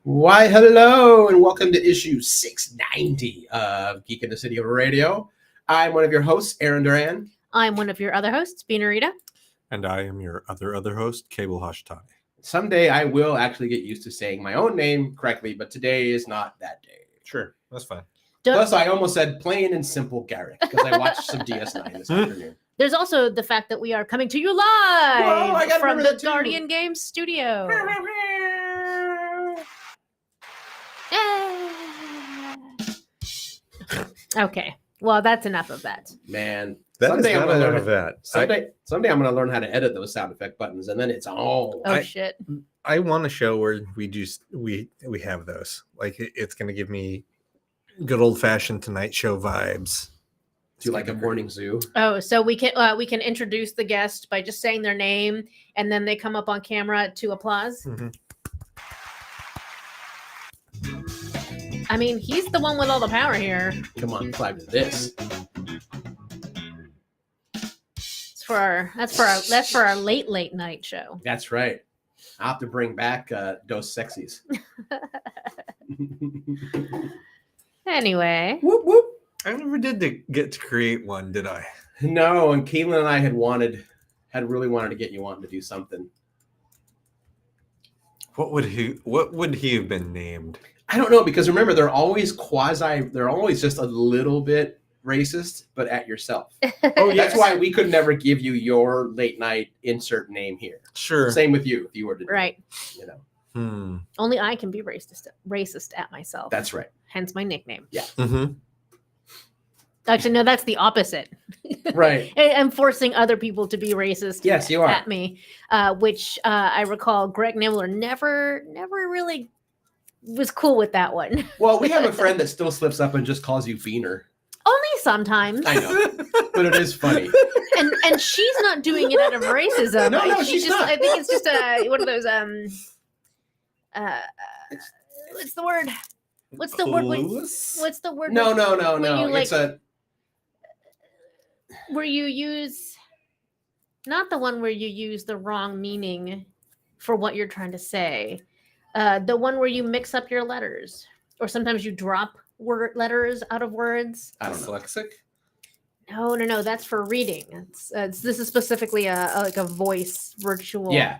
Why, hello, and welcome to issue 690 of Geek in the City of Radio. I'm one of your hosts, Aaron Duran. I'm one of your other hosts, Beanarita. And I am your other host, Cable Hashtai. Someday I will actually get used to saying my own name correctly, but today is not that day. Sure, that's fine. Plus, I almost said plain and simple Garrick because I watched some DS9 this afternoon. There's also the fact that we are coming to you live from the Guardian Games studio. Okay, well, that's enough of that. Man, Someday I'm going to learn that. Someday I'm going to learn how to edit those sound effect buttons, and then it's all. Shit! I want a show where we have those. Like it's going to give me good old fashioned Tonight Show vibes. Do you like a morning zoo? Oh, so we can introduce the guest by just saying their name, and then they come up on camera to applause. Mm-hmm. I mean, he's the one with all the power here. Come on, clap to this. That's for our late night show. That's right. I'll have to bring back Dos Sexies. Anyway. Whoop, whoop. I never did get to create one, did I? No, and Keelan and I had really wanted to get you on to do something. What would he have been named? I don't know, because remember, they're always just a little bit racist, but at yourself. Oh, That's why we could never give you your late night insert name here. Sure. Same with you if you were to do Right. It, you know. Only I can be racist at myself. That's right. Hence my nickname. Yeah. Mm-hmm. Actually, no, that's the opposite. Right. I'm forcing other people to be racist. Yes, you are. At me, which I recall Greg Nibbler never really was cool with that one. Well, we have a friend that still slips up and just calls you Beaner. Only sometimes. I know, but it is funny. And she's not doing it out of racism. No, she's not. I think it's just one of those what's the word? What's the word? What's the word? No. You, like, It's where you use not the one where you use the wrong meaning for what you're trying to say. The one where you mix up your letters, or sometimes you drop letters out of words. I don't know. Dyslexic? No. That's for reading. This is specifically a voice virtual. Yeah.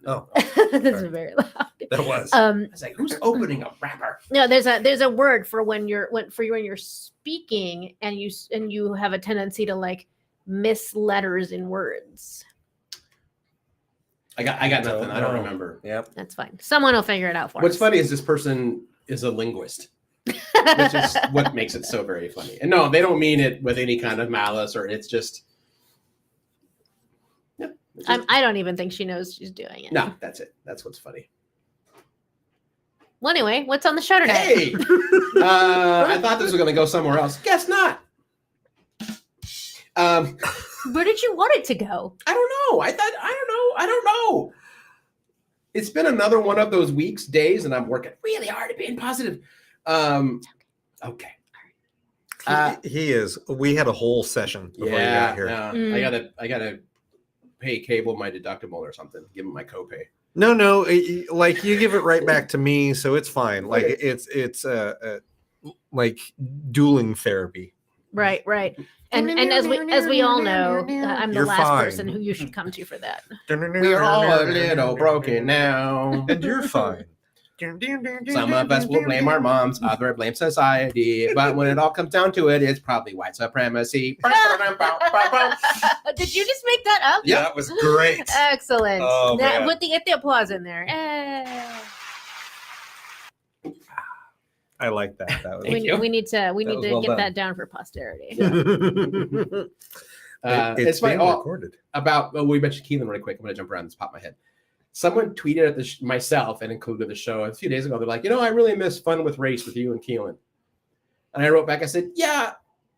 Oh, This is very loud. that was. It's like, who's opening a wrapper? No, there's a word for when you're speaking and you have a tendency to like miss letters in words. I got nothing. I don't remember. Yep. That's fine. Someone will figure it out for us. What's funny is this person is a linguist, which is what makes it so very funny. And no, they don't mean it with any kind of malice, or it's just. Yeah, I don't even think she knows she's doing it. No, that's it. That's what's funny. Well, anyway, what's on the show today? Hey, I thought this was going to go somewhere else. Guess not. Where did you want it to go? I don't know. I don't know. It's been another one of those weeks, days, and I'm working really hard at being positive. Okay. He is. We had a whole session before you got here. I gotta pay Cable my deductible or something. Give him my copay. No, like you give it right back to me, so it's fine. Like it's like dueling therapy. Right. And as we all know, I'm the You're last fine. person who you should come to for that. We're all a little broken now. And you're fine. Some of us will blame our moms, others blame society. But when it all comes down to it, it's probably white supremacy. Did you just make that up? Yeah. That was great. Excellent. Oh, man. Get the applause in there. I like that. That was We need to was well get done. that down for posterity. it's my being recorded. We mentioned Keelan really quick. I'm going to jump around this pop my head. Someone tweeted at myself and included the show a few days ago. They're like, I really miss Fun with Race with you and Keelan. And I wrote back, I said, yeah,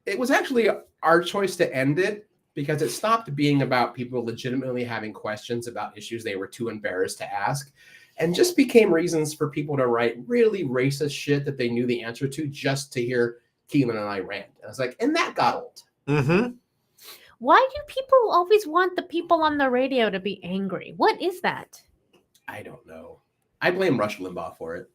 it was actually our choice to end it because it stopped being about people legitimately having questions about issues they were too embarrassed to ask and just became reasons for people to write really racist shit that they knew the answer to just to hear Keelan and I rant. And I was like, and that got old. Mm-hmm. Why do people always want the people on the radio to be angry? What is that? I don't know. I blame Rush Limbaugh for it.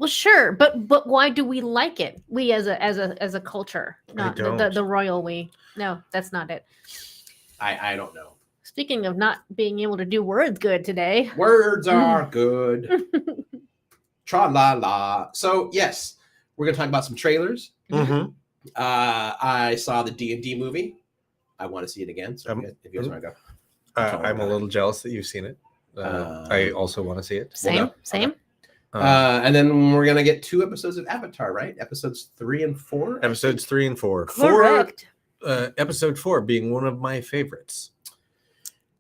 Well, sure, but why do we like it? We as a culture, not the royal we. No, that's not it. I don't know. Speaking of not being able to do words good today. Words are good. Tra la la. So yes, we're gonna talk about some trailers. Mm-hmm. I saw the D&D movie. I want to see it again. So if you guys want to go, I'm a little jealous that you've seen it. I also want to see it. Same. And then we're gonna get 2 episodes of Avatar, right? Episodes 3 and 4. Episodes 3 and 4. Correct. Episode 4 being one of my favorites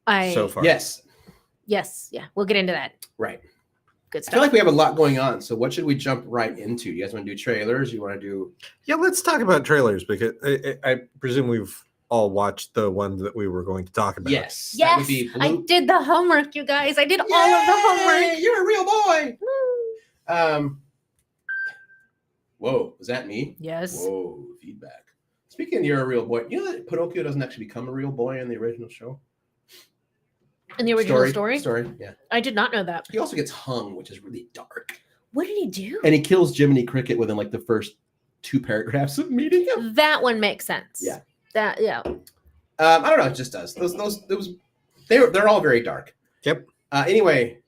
so far. Yes. Yeah. We'll get into that. Right. Good I stuff. feel like we have a lot going on. So what should we jump right into? You guys want to do trailers? You want to do? Yeah, let's talk about trailers because I presume we've all watched the one that we were going to talk about. Yes. That would be I did the homework, you guys. I did all of the homework. You're a real boy. Whoa, was that me? Yes. Whoa, feedback. Speaking of you're a real boy, you know that Pinocchio doesn't actually become a real boy in the original show? In the original story? Story, yeah. I did not know that. He also gets hung, which is really dark. What did he do? And he kills Jiminy Cricket within like the first 2 paragraphs of meeting him. That one makes sense. Yeah. Yeah. I don't know. It just does. They're all very dark. Yep. Anyway,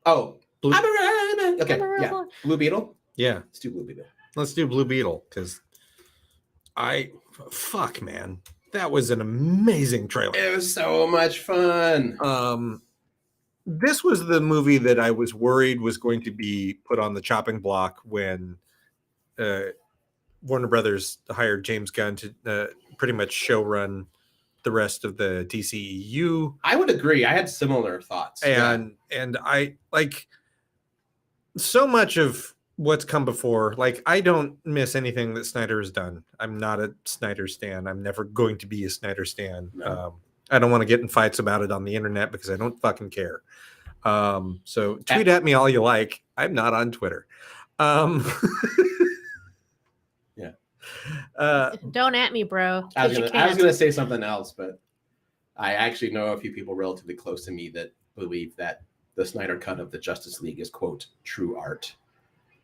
Blue, okay, yeah. boy. Blue Beetle. yeah. Let's do Blue Beetle. Let's do Blue Beetle because fuck man, that was an amazing trailer. It was so much fun. This was the movie that I was worried was going to be put on the chopping block when Warner Brothers hired James Gunn to pretty much showrun the rest of the DCEU. I would agree. I had similar thoughts. And I like so much of what's come before. Like, I don't miss anything that Snyder has done. I'm not a Snyder stan. I'm never going to be a Snyder stan. No. I don't want to get in fights about it on the internet because I don't fucking care. So tweet at me all you like. I'm not on Twitter. Don't at me, bro. I was gonna say something else, but I actually know a few people relatively close to me that believe that the Snyder cut of the Justice League is, quote, true art.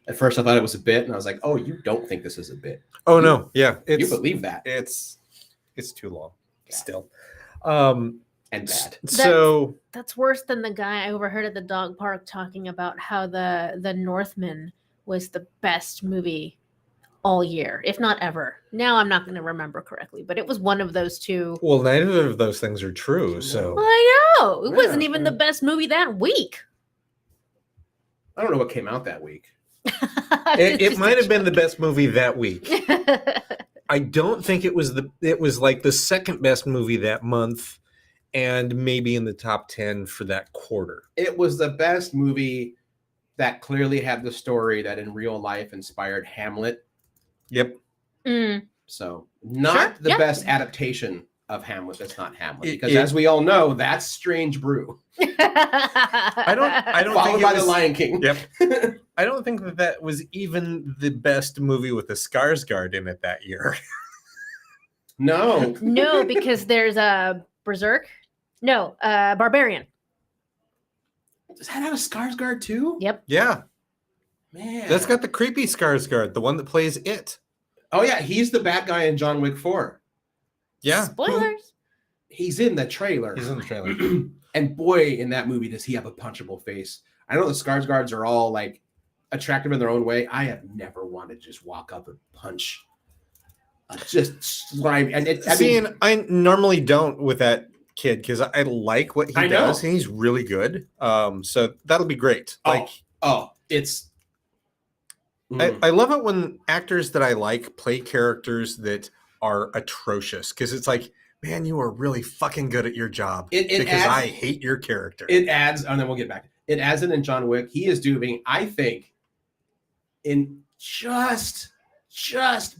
At first I thought it was a bit, and I was like, oh, you don't think this is a bit. Oh, no. Yeah. You believe that. It's too long still. And bad. So that's worse than the guy I overheard at the dog park talking about how the Northman was the best movie all year, if not ever. Now I'm not going to remember correctly, but it was one of those two. Well, neither of those things are true. So I know it wasn't even the best movie that week. I don't know what came out that week. It might have been the best movie that week. I don't think it was like the second best movie that month, and maybe in the top 10 for that quarter. It was the best movie that clearly had the story that in real life inspired Hamlet. Yep. So not Sure, the yeah. best adaptation of Hamlet. That's not Hamlet, because as we all know, that's Strange Brew. I don't Followed think by it was, The Lion King. Yep. I don't think that was even the best movie with a Skarsgård in it that year. No. No, because there's a Berserk. No, Barbarian. Does that have a Skarsgård too? Yep. Yeah. Man. That's got the creepy Skarsgård, the one that plays it. Oh yeah, he's the bad guy in John Wick 4. Yeah. Spoilers. He's in the trailer. He's in the trailer. And boy, in that movie, does he have a punchable face. I know the Skarsgårds are all like attractive in their own way. I have never wanted to just walk up and punch. Just slime. And I normally don't with that kid because I like what he does, know. and he's really good. So that'll be great. It's. I love it when actors that I like play characters that are atrocious because it's like, man, you are really fucking good at your job I hate your character. It adds, and then we'll get back. It adds it in John Wick. He is doing, I think, in just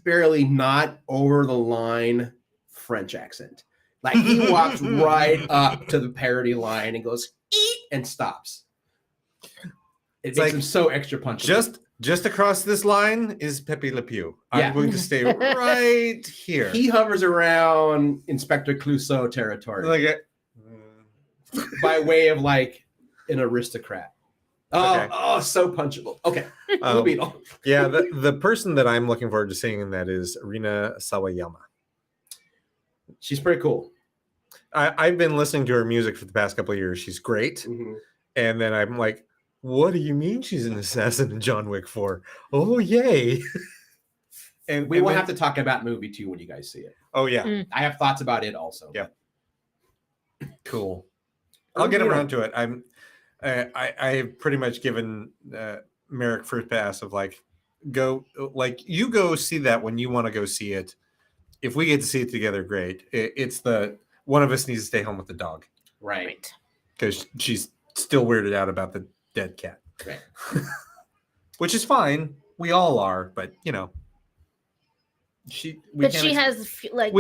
barely not over the line French accent. Like he walks right up to the parody line and goes, eat, and stops. It makes him so extra punchable. Just across this line is Pepe Le Pew. Yeah. I'm going to stay right here. He hovers around Inspector Clouseau territory Like by way of like an aristocrat. So punchable. Okay, Blue Beetle. Yeah, the person that I'm looking forward to seeing in that is Rina Sawayama. She's pretty cool. I've been listening to her music for the past couple of years. She's great. Mm-hmm. And then I'm like, what do you mean she's an assassin in John Wick 4? Oh, yay. And we will have to talk about movie 2 when you guys see it. Oh, yeah. I have thoughts about it also. Yeah. Cool. I'll get around to it. I've pretty much given Merrick first pass of like, you go see that when you want to go see it. If we get to see it together, great. It's one of us needs to stay home with the dog. Right. Because she's still weirded out about the dead cat. Right. Which is fine. We all are, but we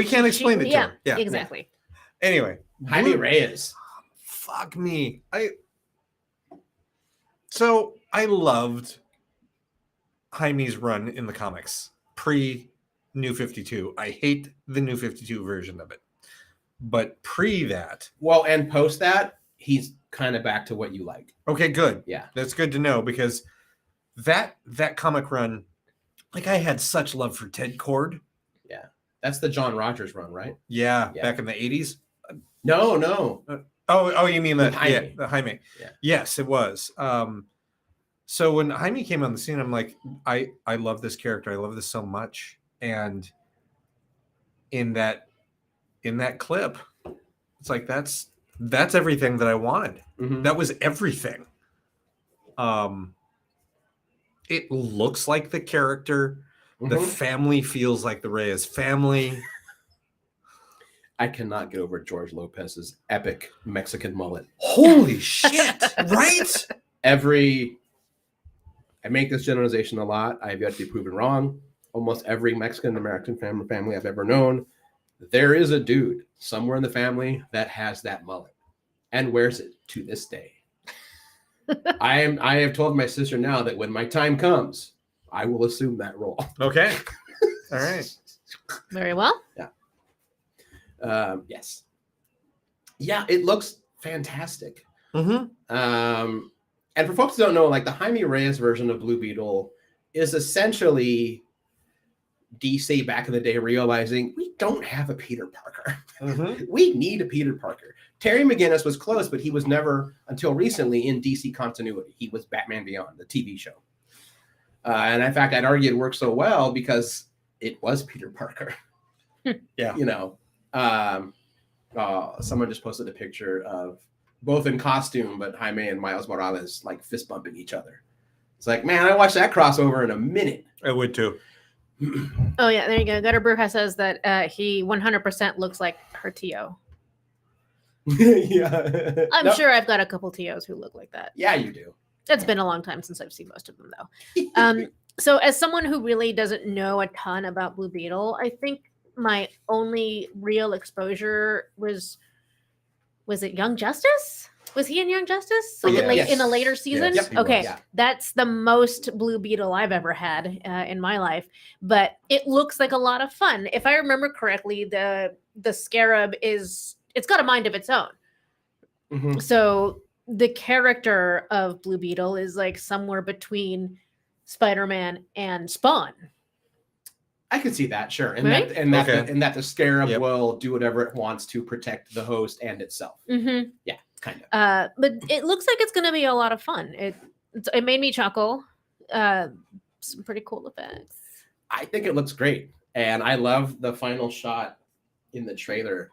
can't explain it to her. Yeah, exactly. Anyway, Jaime Reyes. Fuck me. So I loved Jaime's run in the comics pre New 52. I hate the New 52 version of it, but pre that. Well, and post that, he's kind of back to what you like. Okay, good. Yeah, that's good to know because that comic run, like I had such love for Ted Cord. Yeah, that's the John Rogers run, right? Yeah. Back in the 80s. No. Oh, you mean the Jaime? Yeah, the Jaime. Yeah. Yes, it was. So when Jaime came on the scene, I'm like, I love this character. I love this so much. And in that clip, it's like that's everything that I wanted. Mm-hmm. That was everything. It looks like the character. Mm-hmm. The family feels like the Reyes family. I cannot get over George Lopez's epic Mexican mullet. Holy shit! Right? I make this generalization a lot. I have yet to be proven wrong. Almost every Mexican American family I've ever known, there is a dude somewhere in the family that has that mullet and wears it to this day. I have told my sister now that when my time comes, I will assume that role. Okay. All right. Very well. Yeah. Yes. Yeah, it looks fantastic. Mm-hmm. And for folks who don't know, like the Jaime Reyes version of Blue Beetle is essentially DC back in the day realizing we don't have a Peter Parker. Mm-hmm. We need a Peter Parker. Terry McGinnis was close, but he was never, until recently, in DC continuity. He was Batman Beyond, the TV show. And in fact, I'd argue it worked so well because it was Peter Parker. Yeah. Someone just posted a picture of both in costume, but Jaime and Miles Morales like fist bumping each other. It's like, man, I watched that crossover in a minute. I would too. Oh yeah, there you go. Gutter Bruja says that he 100% looks like her Tio. Yeah, I'm sure I've got a couple Tios who look like that. Yeah, you do. It's been a long time since I've seen most of them though. So as someone who really doesn't know a ton about Blue Beetle, I think my only real exposure was it Young Justice? Was he in Young Justice? Like in a later season? Yes, okay. Yeah. That's the most Blue Beetle I've ever had in my life. But it looks like a lot of fun. If I remember correctly, the Scarab it's got a mind of its own. Mm-hmm. So the character of Blue Beetle is like somewhere between Spider-Man and Spawn. I could see that, sure. And right? that the Scarab will do whatever it wants to protect the host and itself. Mm-hmm. Yeah, kind of. But it looks like it's going to be a lot of fun. It made me chuckle. Some pretty cool effects. I think it looks great. And I love the final shot in the trailer.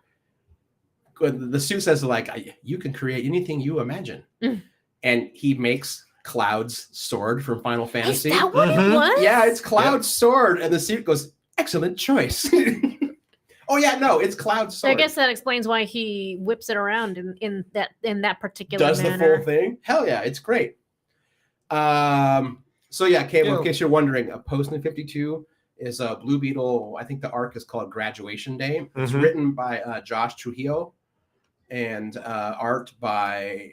The suit says, like, you can create anything you imagine. Mm. And he makes Cloud's sword from Final Fantasy. Is that what it was? Yeah, it's Cloud's sword. And the suit goes, excellent choice. Oh, yeah, no, it's Cloud's sword. I guess that explains why he whips it around in that particular manner. Does the full thing? Hell yeah, it's great. So yeah, Kate, in case you're wondering, Post New 52 is a Blue Beetle. I think the arc is called Graduation Day. It's written by Josh Trujillo and art by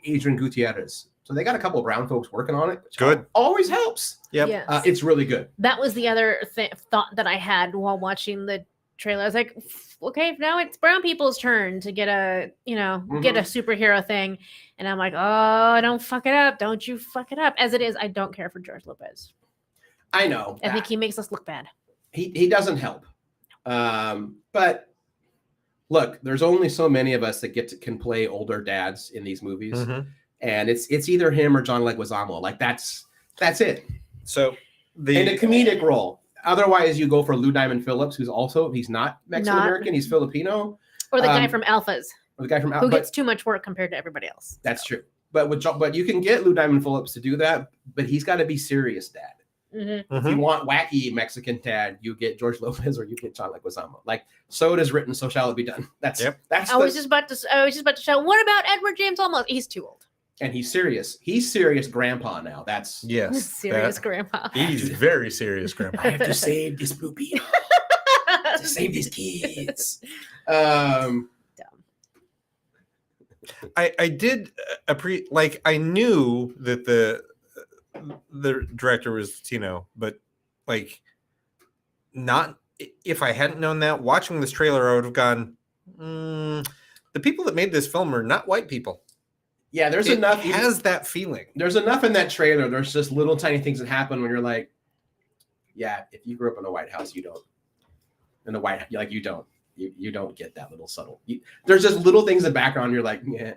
Adrian Gutierrez. So they got a couple of brown folks working on it. Which good. Always helps. Yep. Yes. It's really good. That was the other thought that I had while watching the trailer. I was like, okay, now it's brown people's turn to get a, get a superhero thing. And I'm like, oh, don't fuck it up. Don't you fuck it up. As it is, I don't care for George Lopez. I know. I think he makes us look bad. He doesn't help. But look, there's only so many of us that can play older dads in these movies. And it's either him or John Leguizamo. Like that's it. So in a comedic role. Otherwise, you go for Lou Diamond Phillips, he's not Mexican American, he's Filipino. Or the guy from Alphas. Or the guy from Alphas. Who gets too much work compared to everybody else. That's true. But you can get Lou Diamond Phillips to do that, but he's got to be serious dad. If you want wacky Mexican dad, you get George Lopez or you get John Leguizamo. Like, so it is written, so shall it be done. That's I was just about to shout, what about Edward James Olmos? He's too old. And he's serious. He's serious grandpa now. That's serious grandpa. He's very serious grandpa. I have to save this Blue Beetle. To save these kids. Dumb. I did I knew that the director was Latino, but like, not if I hadn't known that, watching this trailer, I would have gone, the people that made this film are not white people. Yeah, there's enough. It has that feeling. There's enough in that trailer. There's just little tiny things that happen when you're like, yeah, if you grew up in a White House, you don't. In the White House, you don't. You don't get that little subtle. There's just little things in the background. You're like, yeah.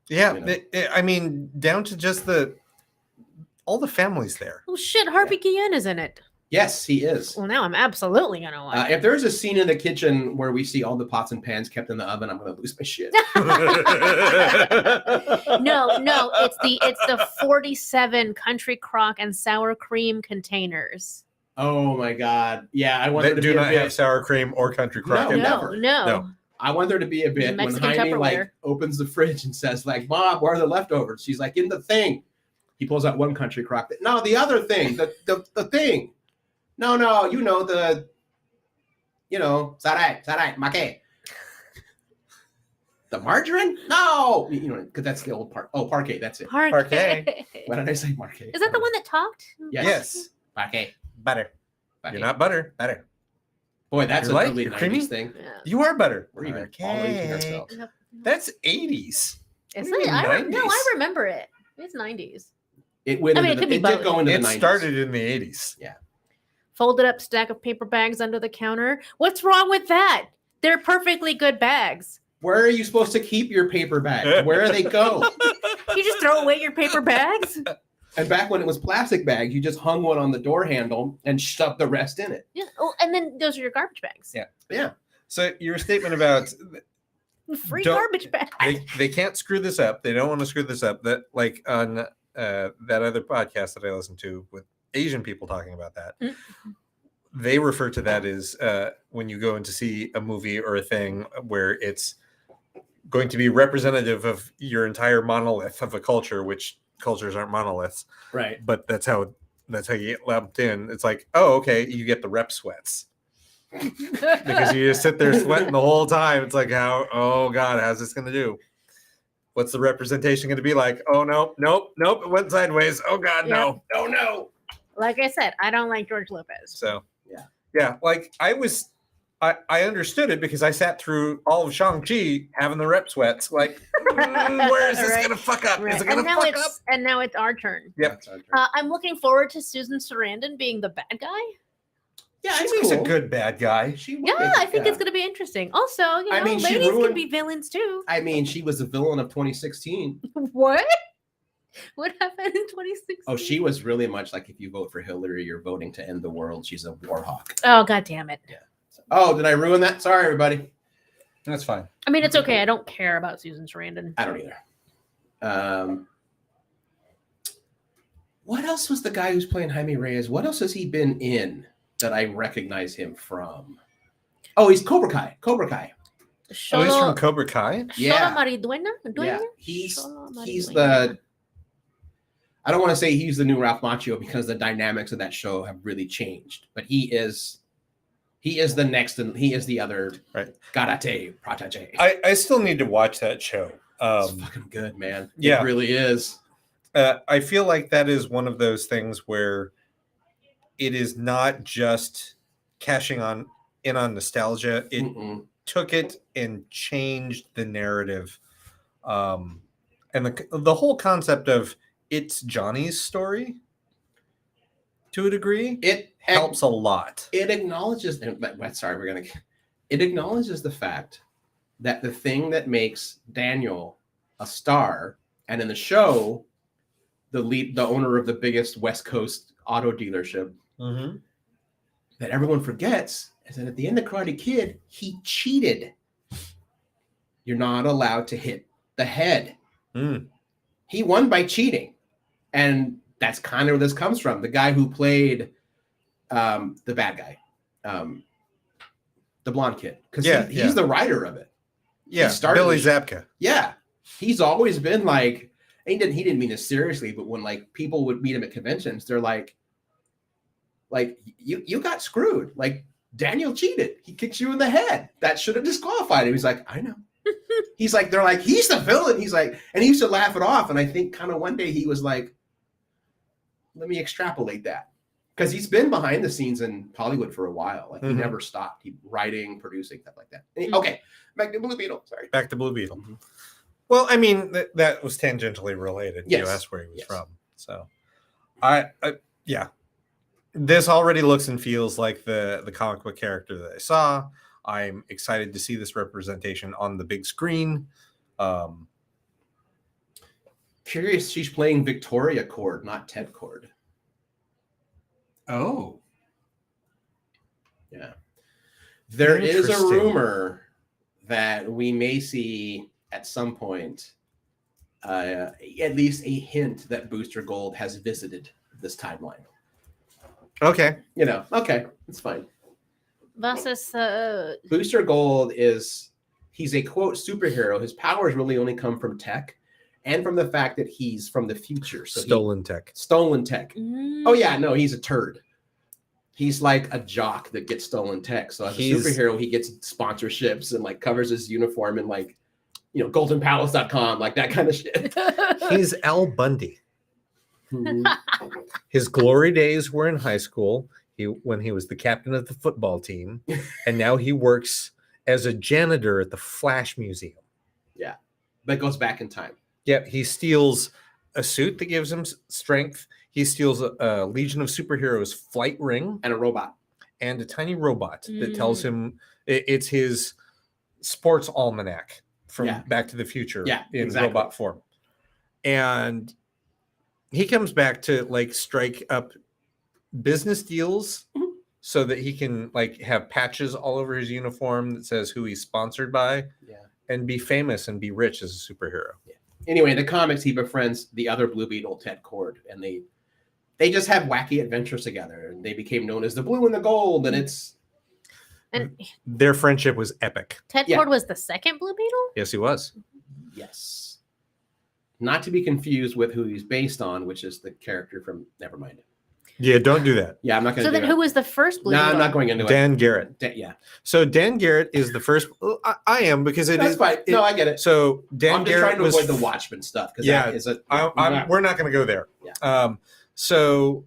Yeah, I mean, down to just all the families there. Oh shit, Harvey Guillen is in it. Yes, he is. Well, now I'm absolutely gonna watch. If there's a scene in the kitchen where we see all the pots and pans kept in the oven, I'm gonna lose my shit. No, it's the 47 country crock and sour cream containers. Oh my god! Yeah, I want there to do not have sour cream or country crock. No. I want there to be a bit when Jaime opens the fridge and says "Mom, where are the leftovers?" She's like, "In the thing." He pulls out one country crock. No, the other thing, the thing. No, saray, make. The margarine? No, because that's the old part. Oh, parquet, that's it. Parquet. Why did I say parquet? Is that the one that talked? Yes. Parquet. Butter. You're not butter. Butter. Boy, that's a really 90s thing. Yeah. You are butter. We're even all aging ourselves. That's 80s. Is it? I remember it. It's 90s. It did go into the 90s. It started in the 80s. Yeah. Folded up stack of paper bags under the counter. What's wrong with that? They're perfectly good bags. Where are you supposed to keep your paper bags? Where do they go? You just throw away your paper bags? And back when it was plastic bags, you just hung one on the door handle and shoved the rest in it. Yeah. Oh, and then those are your garbage bags. Yeah. Yeah. So your statement about free garbage bags. They can't screw this up. They don't want to screw this up. That on that other podcast that I listened to with Asian people talking about that. Mm-hmm. They refer to that as when you go in to see a movie or a thing where it's going to be representative of your entire monolith of a culture, which cultures aren't monoliths, right? But that's how you get lumped in. It's like, oh, okay, you get the rep sweats because you just sit there sweating the whole time. It's like, oh god, how's this gonna do? What's the representation going to be like? Oh nope, it went sideways. Oh god, no. Like I said, I don't like George Lopez. So yeah. Like I understood it because I sat through all of Shang-Chi having the rep sweats. Like, where is this going to fuck up? Right. Is it going to fuck up? And now it's our turn. Yep. I'm looking forward to Susan Sarandon being the bad guy. Yeah, she's a good bad guy. I think it's going to be interesting. Also, ladies can be villains too. I mean, she was the villain of 2016. What? What happened in 2016? Oh, she was really much like if you vote for Hillary, you're voting to end the world. She's a war hawk. Oh, god damn it. Yeah. Oh, did I ruin that? Sorry, everybody. That's fine. I mean, it's okay. I don't care about Susan Sarandon. I don't either. What else was the guy who's playing Jaime Reyes? What else has he been in that I recognize him from? Oh, he's Cobra Kai. He's from Cobra Kai? Yeah. Yeah. He's the... I don't want to say he's the new Ralph Macchio because the dynamics of that show have really changed, but he is the next, and he is the other karate protege. I still need to watch that show. It's fucking good, man. Yeah. It really is. I feel like that is one of those things where it is not just cashing on in on nostalgia. It Mm-mm. took it and changed the narrative. And the whole concept of it's Johnny's story, to a degree, It helps a lot. It acknowledges. It acknowledges the fact that the thing that makes Daniel a star, and in the show, the owner of the biggest West Coast auto dealership, Mm-hmm. that everyone forgets is that at the end of Karate Kid, he cheated. You're not allowed to hit the head. Mm. He won by cheating. And that's kind of where this comes from. The guy who played the bad guy, the blonde kid. Because he's the writer of it. Yeah, Billy Zabka. Yeah. He's always been like, he didn't mean this seriously, but when like people would meet him at conventions, they're like you got screwed. Like Daniel cheated. He kicks you in the head. That should have disqualified him. He's like, I know. He's like, they're like, he's the villain. He's like, and he used to laugh it off. And I think kind of one day he was like, let me extrapolate that. Because he's been behind the scenes in Hollywood for a while. Like he never stopped. He writing, producing, stuff like that. Okay, back to Blue Beetle. Sorry. Back to Blue Beetle. Mm-hmm. Well, I mean, that was tangentially related. Yes. You asked where he was from. So, yeah. This already looks and feels like the comic book character that I saw. I'm excited to see this representation on the big screen. Curious, she's playing Victoria Cord, not Ted Cord. Oh. Yeah. There is a rumor that we may see at some point at least a hint that Booster Gold has visited this timeline. Okay. Okay, it's fine. Versus Booster Gold he's a quote superhero. His powers really only come from tech and from the fact that he's from the future. So stolen tech. Oh yeah, no, he's a turd. He's like a jock that gets stolen tech. So as a superhero, he gets sponsorships and like covers his uniform in like, goldenpalace.com, like that kind of shit. He's Al Bundy. His glory days were in high school. When he was the captain of the football team, and now he works as a janitor at the Flash Museum. Yeah, that goes back in time. Yeah, he steals a suit that gives him strength. He steals a Legion of Superheroes flight ring and a robot, and a tiny robot that tells him it's his sports almanac from Back to the Future in robot form. And he comes back to like strike up business deals so that he can like have patches all over his uniform that says who he's sponsored by and be famous and be rich as a superhero. Anyway, in the comics, he befriends the other Blue Beetle, Ted Cord, and they just have wacky adventures together, and they became known as the Blue and the Gold, and their friendship was epic. Ted Cord was the second Blue Beetle? Yes, he was. Yes. Not to be confused with who he's based on, which is the character from Nevermind. Yeah, don't do that. Yeah, I'm not going to do that. So then who was the first Blue Beetle? No, I'm not going into Dan Garrett. Yeah. So Dan Garrett is the first. I am because That's fine. No, I get it. So Dan I'm just Garrett trying to avoid the Watchmen stuff. We're not going to go there. Yeah. So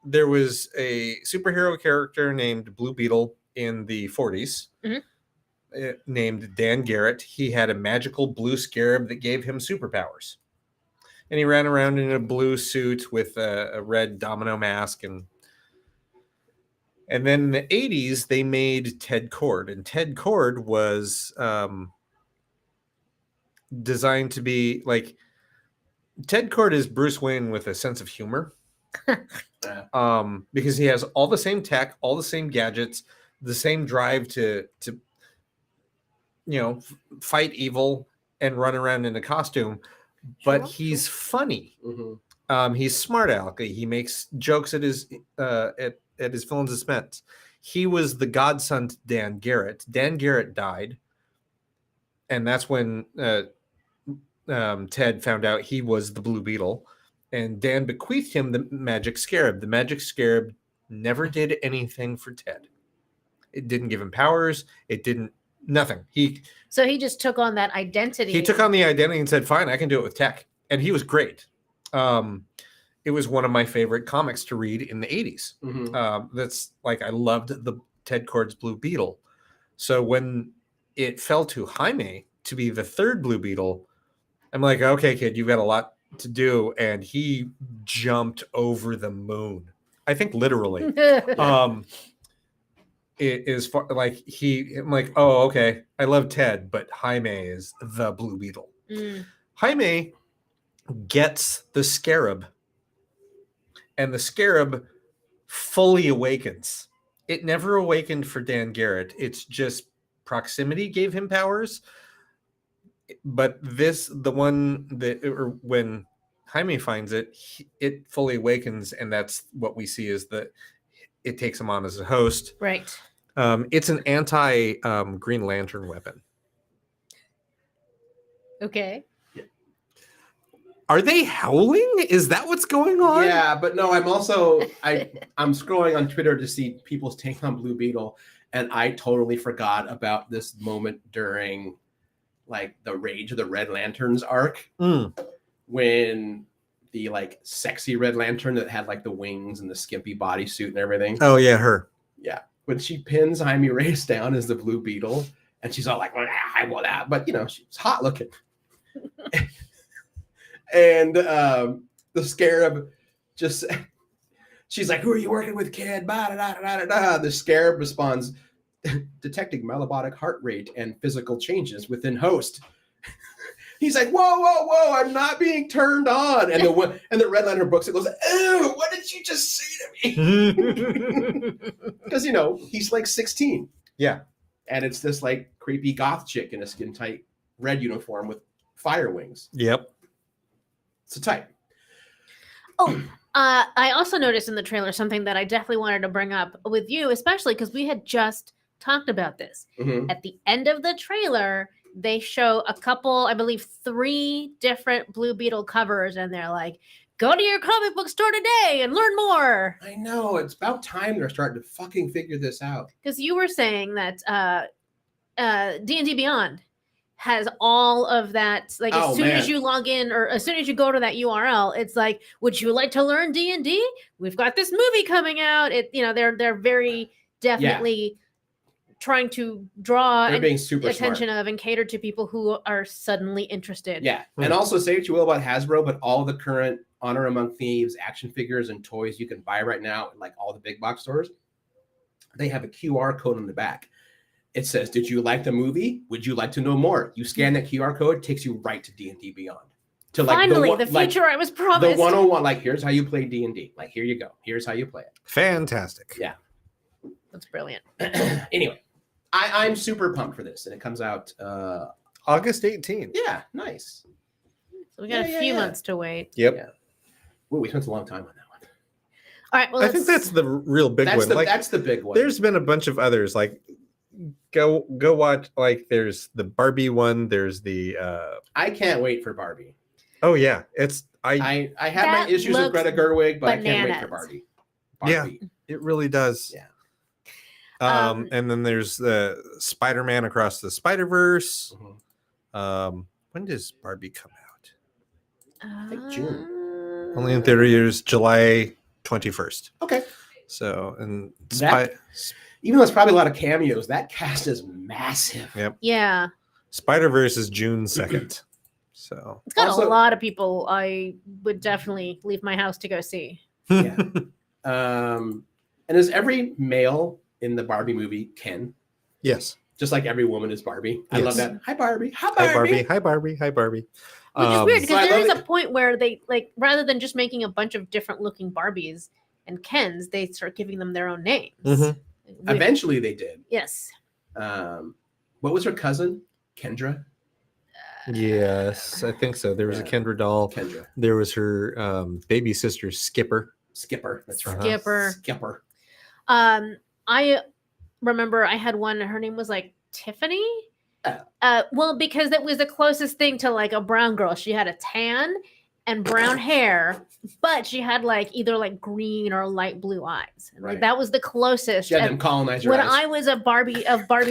there was a superhero character named Blue Beetle in the 40s named Dan Garrett. He had a magical blue scarab that gave him superpowers. And he ran around in a blue suit with a red domino mask. And then in the 80s, they made Ted Cord. And Ted Cord was designed to be like... Ted Cord is Bruce Wayne with a sense of humor. Because he has all the same tech, all the same gadgets, the same drive to fight evil and run around in a costume. But he's funny. He's smart aleck. He makes jokes at his villains' expense. He was the godson to Dan Garrett. Dan Garrett died, and that's when Ted found out he was the Blue Beetle, and Dan bequeathed him the magic scarab. The magic scarab never did anything for Ted. It didn't give him powers. It didn't. Nothing. So he just took on that identity. He took on the identity and said, fine, I can do it with tech. And he was great. It was one of my favorite comics to read in the 80s. That's like, I loved Ted Kord's Blue Beetle. So when it fell to Jaime to be the third Blue Beetle, I'm like, okay, kid, you've got a lot to do. And he jumped over the moon. I think literally. It is far, like I'm like, oh, okay. I love Ted, but Jaime is the Blue Beetle. Jaime gets the scarab, and the scarab fully awakens. It never awakened for Dan Garrett. It's just proximity gave him powers. But the one that, or when Jaime finds it, it fully awakens, and that's what we see is that it takes him on as a host. Right. It's an anti Green Lantern weapon. Okay. Are they howling? Is that what's going on? Yeah, but no, I'm scrolling on Twitter to see people's take on Blue Beetle, and I totally forgot about this moment during like the Rage of the Red Lanterns arc when the like sexy Red Lantern that had like the wings and the skimpy bodysuit and everything. Oh yeah, her. Yeah, when she pins Jaime Reyes down as the Blue Beetle, and she's all like, well, I want that, but you know, she's hot looking. And the scarab just, she's like, who are you working with, kid? The scarab responds, detecting metabolic heart rate and physical changes within host. He's like, whoa, I'm not being turned on. And the Red Lantern books it goes, ew, what did you just say to me? Because, you know, he's like 16. Yeah. And it's this like creepy goth chick in a skin tight red uniform with fire wings. Yep. It's a type. Oh, I also noticed in the trailer something that I definitely wanted to bring up with you, especially because we had just talked about this. Mm-hmm. At the end of the trailer, they show a couple, I believe 3 different Blue Beetle covers, and they're like, go to your comic book store today and learn more. I know. It's about time they're starting to fucking figure this out. Because you were saying that D&D Beyond has all of that, like as soon as you log in or as soon as you go to that URL, it's like, would you like to learn D&D? We've got this movie coming out. They're very definitely trying to draw attention of and cater to people who are suddenly interested. Yeah. And also say what you will about Hasbro, but all the current Honor Among Thieves action figures and toys you can buy right now in like all the big box stores, they have a QR code on the back. It says, did you like the movie? Would you like to know more? You scan that QR code, it takes you right to D&D Beyond. To like finally, the future I was promised. The 101, like, here's how you play D&D. Like, here you go. Here's how you play it. Fantastic. Yeah. That's brilliant. Anyway, I'm super pumped for this. And it comes out August 18th. Yeah, nice. So we got a few months to wait. Yep. Yeah. Ooh, we spent a long time on that one. All right. Well, I think that's the real big one. That's the big one. There's been a bunch of others. Like, go watch. Like, there's the Barbie one. There's the. I can't wait for Barbie. Oh yeah, it's I have my issues with Greta Gerwig, but bananas. I can't wait for Barbie. Yeah, it really does. Yeah. And then there's the Spider-Man Across the Spider-Verse. Mm-hmm. When does Barbie come out? I think June. Only in theaters July 21st. Okay. So, and even though it's probably a lot of cameos, that cast is massive. Yep. Yeah. Spider-Verse is June 2nd. So it's got a lot of people I would definitely leave my house to go see. Yeah. And is every male in the Barbie movie Ken? Yes. Just like every woman is Barbie. I love that. Hi Barbie. Hi Barbie. Barbie. Hi Barbie. Hi Barbie. Which is weird because there is a point where they like rather than just making a bunch of different looking Barbies and Kens, they start giving them their own names. Mm-hmm. Eventually they did. Yes. What was her cousin? Kendra? Yes, I think so. There was a Kendra doll. Kendra. There was her baby sister, Skipper. That's right. Skipper. I remember I had one. Her name was like Tiffany. Well, because that was the closest thing to like a brown girl. She had a tan and brown hair, but she had like either like green or light blue eyes. Like that was the closest. She had them colonizer when eyes. I was of Barbie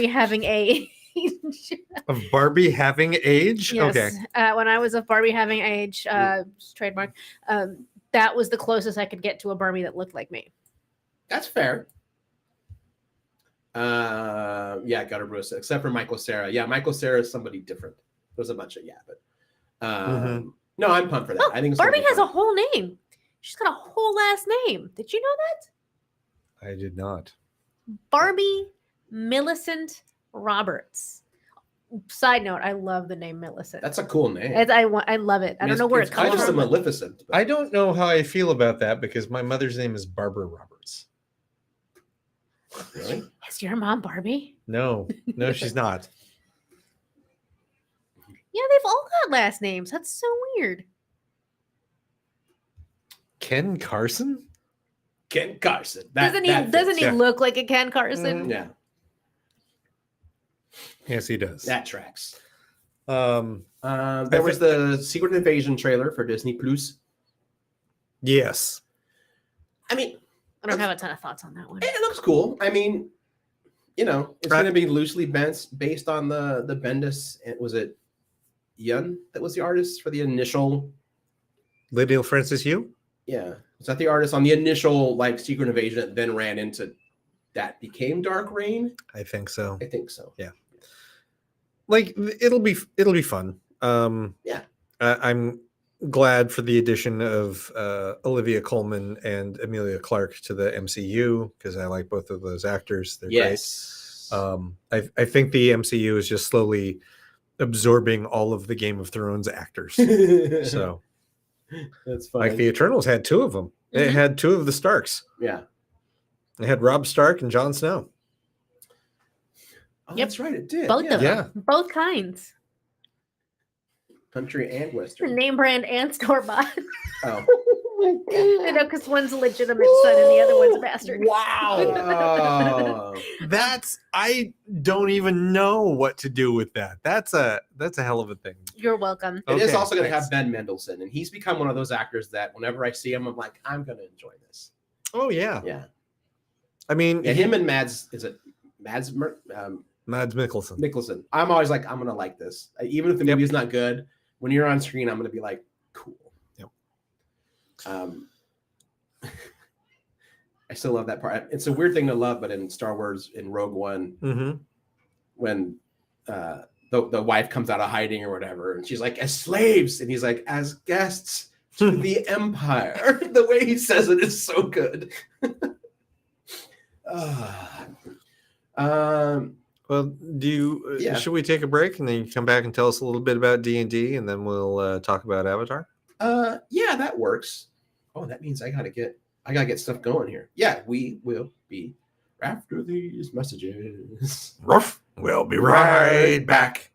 having age. Of Barbie having age? Yes. Okay. When I was of Barbie having age, trademark, that was the closest I could get to a Barbie that looked like me. That's fair. Yeah, Gutter Bruce, except for Michael Cera. Yeah, Michael Cera is somebody different. There's a bunch of but no, I'm pumped for that. I think it's Barbie has fun. a whole name. She's got a whole last name. Did you know that? I did not. Barbie Millicent Roberts. Side note, I love the name Millicent. That's a cool name. I love it. I don't know where it's it comes kind of from. Maleficent. But I don't know how I feel about that because my mother's name is Barbara Roberts. really? Is your mom Barbie? No, she's not. Yeah, they've all got last names. That's so weird. Ken Carson? Ken Carson. Doesn't he yeah. look like a Ken Carson? Yeah, Yes, he does. that tracks. Um, There was the Secret Invasion trailer for Disney Plus. yes. I mean, I don't have a ton of thoughts on that one. it looks cool. I mean, it's going to be loosely based on the Bendis. Was it Yun that was the artist for the initial? Lydia Francis Yu? Yeah, was that the artist on the initial Secret Invasion that then ran into that became Dark Reign? I think so. I think so. Yeah. It'll be fun. Yeah. I'm glad for the addition of Olivia Colman and Emilia Clarke to the MCU because I like both of those actors. They're Yes. great. I think the MCU is just slowly absorbing all of the Game of Thrones actors. So that's fine. like the Eternals had two of them. It Mhm. had two of the Starks. Yeah. It had Robb Stark and Jon Snow. Oh, Yep. that's right. It did. Both of them. Yeah. Both kinds. Country and Western. Name brand and store bought. Oh. I know, because one's a legitimate son and the other one's a bastard. Wow. I don't even know what to do with that. That's a hell of a thing. You're welcome. It is Okay, also going to thanks. have Ben Mendelsohn, and he's become one of those actors that whenever I see him, I'm like, I'm going to enjoy this. Oh yeah. Yeah. I mean, Yeah, him and Mads Mads Mikkelsen. Mikkelsen. I'm always like, I'm going to like this. Even if the movie's not good, when you're on screen, I'm going to be like, cool. Yep. I still love that part. It's a weird thing to love, but in Star Wars, in Rogue One, Mm-hmm. when the wife comes out of hiding or whatever, and she's like, as slaves, and he's like, as guests to the Empire. The way he says it is so good. Well, do you? Yeah. Should we take a break and then you come back and tell us a little bit about D&D, and then we'll talk about Avatar? Yeah, that works. Oh, that means I gotta get stuff going here. Yeah, we will be after these messages. Ruff. We'll be right back.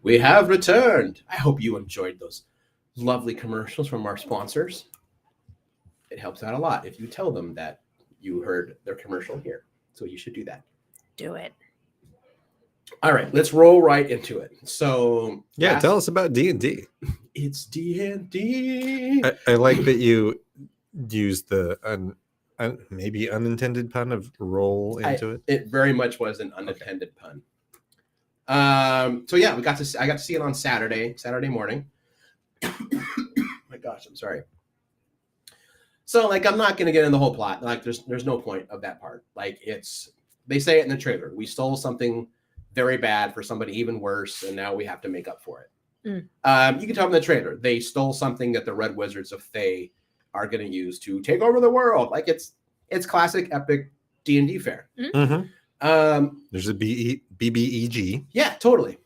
We have returned. I hope you enjoyed those lovely commercials from our sponsors. It helps out a lot if you tell them that you heard their commercial here. So you should do that. Do it. All right, let's roll right into it. So tell us about D&D. It's D&D. I like that you used the maybe unintended pun of roll into it. It very much was an unintended pun. So yeah, I got to see it on Saturday morning. My gosh, I'm sorry. So like, I'm not going to get in the whole plot. Like, there's no point of that part. Like, they say it in the trailer. We stole something very bad for somebody even worse, and now we have to make up for it. You can tell in the trailer they stole something that the Red Wizards of Thay are going to use to take over the world. Like, it's classic epic D&D fare. There's a BBEG. Yeah, totally.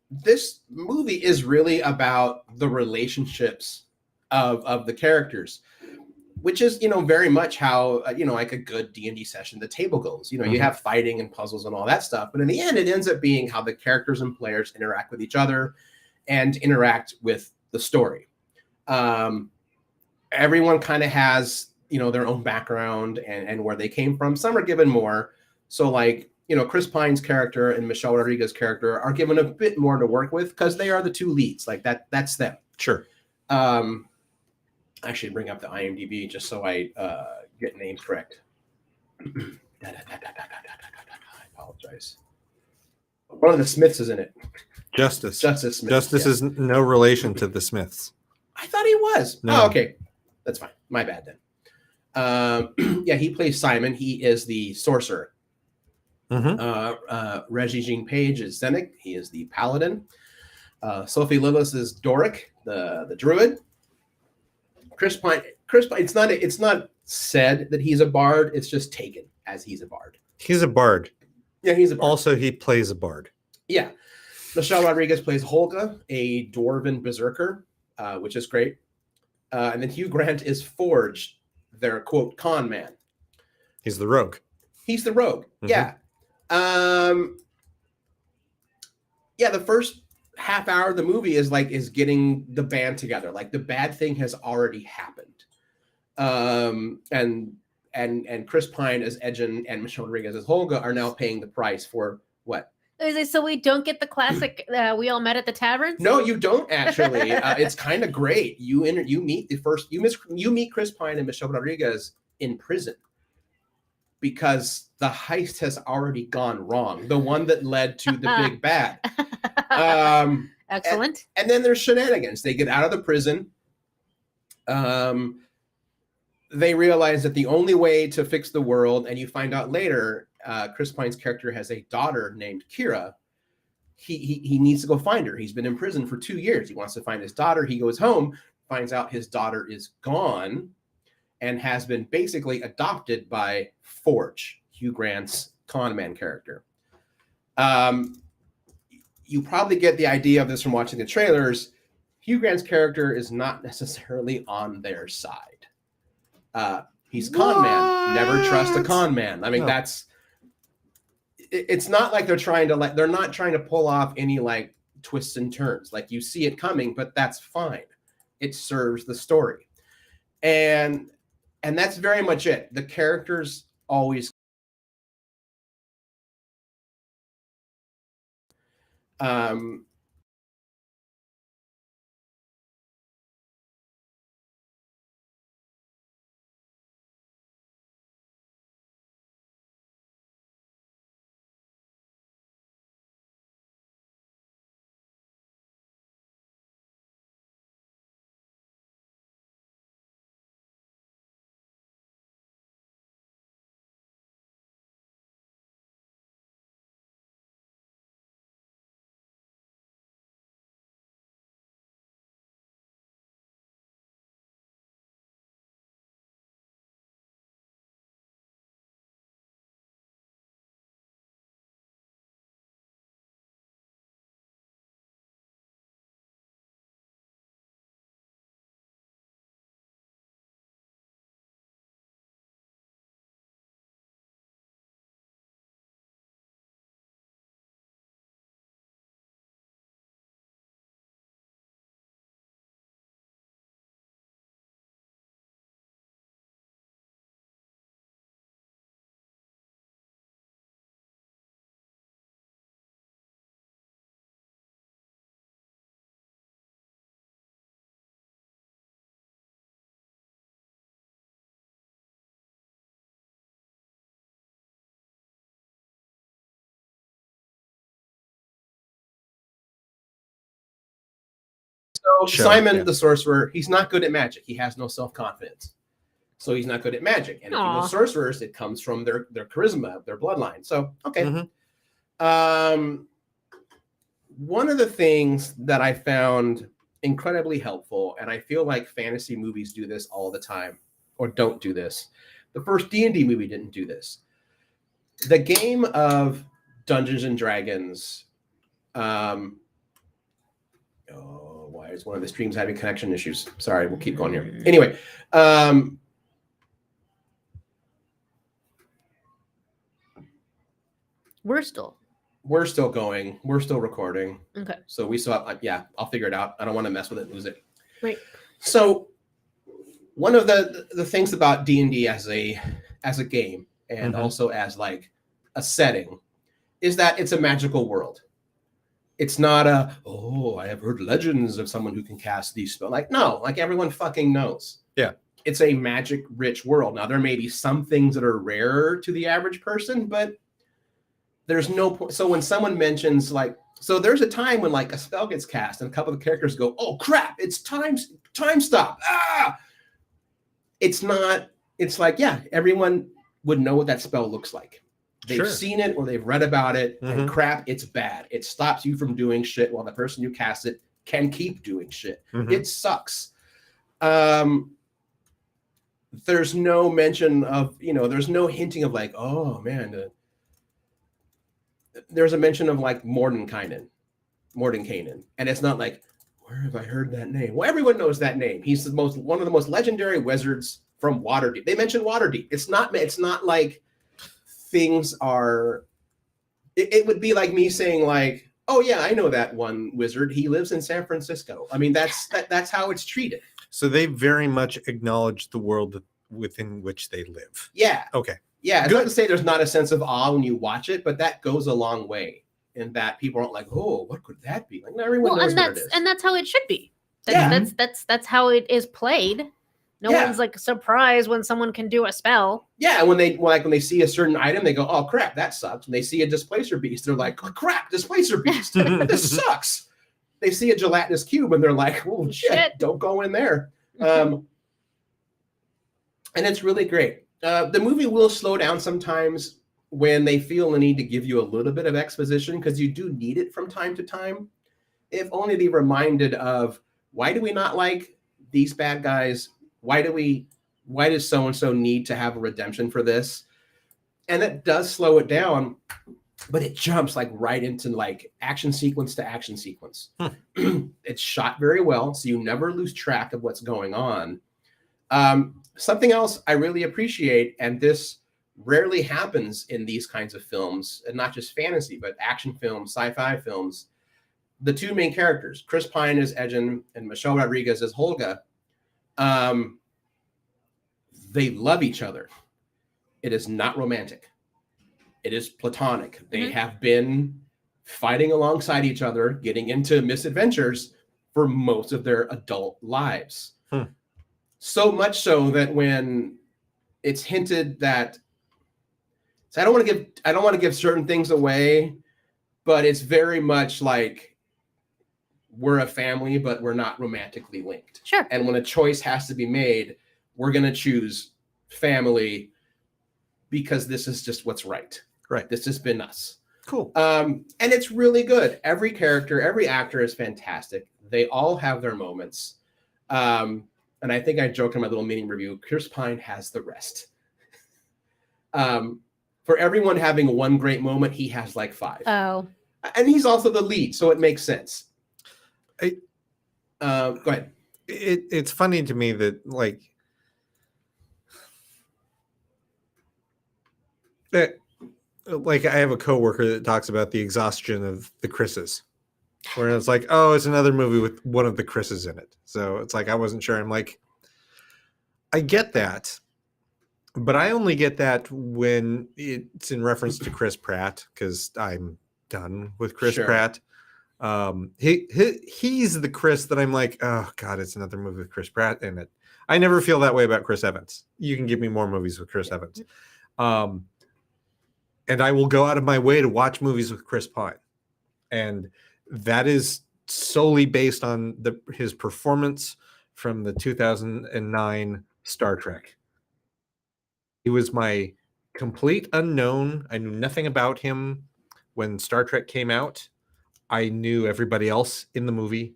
This movie is really about the relationships of the characters, which is, very much how, like a good D&D session, the table goes. You have fighting and puzzles and all that stuff. But in the end, it ends up being how the characters and players interact with each other and interact with the story. Everyone kind of has, their own background and where they came from. Some are given more. So like, Chris Pine's character and Michelle Rodriguez's character are given a bit more to work with because they are the two leads. Like that's them. Sure. Actually bring up the IMDb just so I get names correct. I apologize. One of the Smiths is in it. Justice Smith. Justice is no relation to the Smiths. I thought he was. No. Oh, okay. That's fine. My bad then. He plays Simon. He is the sorcerer. Reggie Jean Page is Zenik. He is the paladin. Sophie Lillis is Doric, the druid. Chris Pine. It's not said that he's a bard. It's just taken as he's a bard. He's a bard. Yeah, he's a bard. Also, he plays a bard. Yeah. Michelle Rodriguez plays Holga, a dwarven berserker, which is great. And then Hugh Grant is Forge, their quote con man. He's the rogue. Yeah. The first half hour of the movie is getting the band together. Like, the bad thing has already happened. And Chris Pine as Edgen and Michelle Rodriguez as Holga are now paying the price for what? So we don't get the classic we all met at the tavern? No, you don't actually. It's kind of great. You meet Chris Pine and Michelle Rodriguez in prison because the heist has already gone wrong. The one that led to the big bad. Excellent. And then there's shenanigans. They get out of the prison. They realize that the only way to fix the world, and you find out later, Chris Pine's character has a daughter named Kira. He needs to go find her. He's been in prison for 2 years. He wants to find his daughter. He goes home, finds out his daughter is gone and has been basically adopted by Forge, Hugh Grant's con man character. You probably get the idea of this from watching the trailers. Hugh Grant's character is not necessarily on their side. He's con man. Never trust a con man. I mean, it's not like they're not trying to pull off any like twists and turns. Like, you see it coming, but that's fine. It serves the story. And that's very much it. The characters always show, Simon yeah. the sorcerer, he's not good at magic. He has no self-confidence. So he's not good at magic. And if you know Aw. sorcerers, it comes from their charisma, their bloodline. So, okay. Mhm. One of the things that I found incredibly helpful, and I feel like fantasy movies do this all the time, or don't do this. The first D&D movie didn't do this. The game of Dungeons and Dragons. Why is one of the streams having connection issues? Sorry, we'll keep going here. Anyway, We're still going. We're still recording. okay. So we still have, yeah, I'll figure it out. I don't want to mess with it, lose it. Right. So one of the things about D&D as a game and also as like a setting is that it's a magical world. It's not I have heard legends of someone who can cast these spells. Like, no, like everyone fucking knows. Yeah. It's a magic rich world. Now there may be some things that are rarer to the average person, but there's no point. So when someone mentions like, so there's a time when like a spell gets cast and a couple of the characters go, oh crap, it's time stop. It's not, it's like, yeah, everyone would know what that spell looks like. They've seen it or they've read about it, and crap, it's bad. It stops you from doing shit while the person who casts it can keep doing shit. It sucks. There's no mention of, there's no hinting of like, oh man, there's a mention of like Mordenkainen. And it's not like, where have I heard that name? Well, everyone knows that name. He's one of the most legendary wizards from Waterdeep. They mentioned Waterdeep. It's not like things are, it would be like me saying like, oh yeah, I know that one wizard. He lives in San Francisco. I mean, that's how it's treated. So they very much acknowledge the world within which they live. Yeah. Okay. Yeah. It's not to say there's not a sense of awe when you watch it, but that goes a long way in that people aren't like, oh, what could that be? Like everyone knows what it is. And that's how it should be. That's how it is played. No one's like surprised when someone can do a spell. Yeah, and when they see a certain item, they go, "Oh crap, that sucks." When they see a displacer beast, they're like, "Oh crap, displacer beast, this sucks." They see a gelatinous cube, and they're like, "Oh shit, don't go in there." And it's really great. The movie will slow down sometimes when they feel the need to give you a little bit of exposition, because you do need it from time to time. If only to be reminded of, why do we not like these bad guys? Why does so-and-so need to have a redemption for this? And it does slow it down, but it jumps like right into like action sequence to action sequence. It's shot very well, so you never lose track of what's going on. Something else I really appreciate, and this rarely happens in these kinds of films, and not just fantasy, but action films, sci-fi films. The two main characters, Chris Pine as Edgen and Michelle Rodriguez as Holga, they love each other. It is not romantic. It is platonic. They have been fighting alongside each other, getting into misadventures for most of their adult lives. So much so that when it's hinted that, so I don't want to give certain things away, but it's very much like we're a family, but we're not romantically linked. Sure. And when a choice has to be made, we're going to choose family because this is just what's right. Right. This has been us. Cool. And it's really good. Every character, every actor is fantastic. They all have their moments. And I think I joked in my little mini review, Chris Pine has the rest. For everyone having one great moment, he has like 5. Oh. And he's also the lead, so it makes sense. Go ahead. It's funny to me that like I have a coworker that talks about the exhaustion of the Chris's, where it's like, oh, it's another movie with one of the Chris's in it. So it's like, I wasn't sure. I'm like, I get that, but I only get that when it's in reference to Chris Pratt, because I'm done with Chris Pratt. He's the Chris that I'm like, oh God, it's another movie with Chris Pratt in it. I never feel that way about Chris Evans. You can give me more movies with Chris Evans. And I will go out of my way to watch movies with Chris Pine. And that is solely based on his performance from the 2009 Star Trek. He was my complete unknown. I knew nothing about him when Star Trek came out. I knew everybody else in the movie.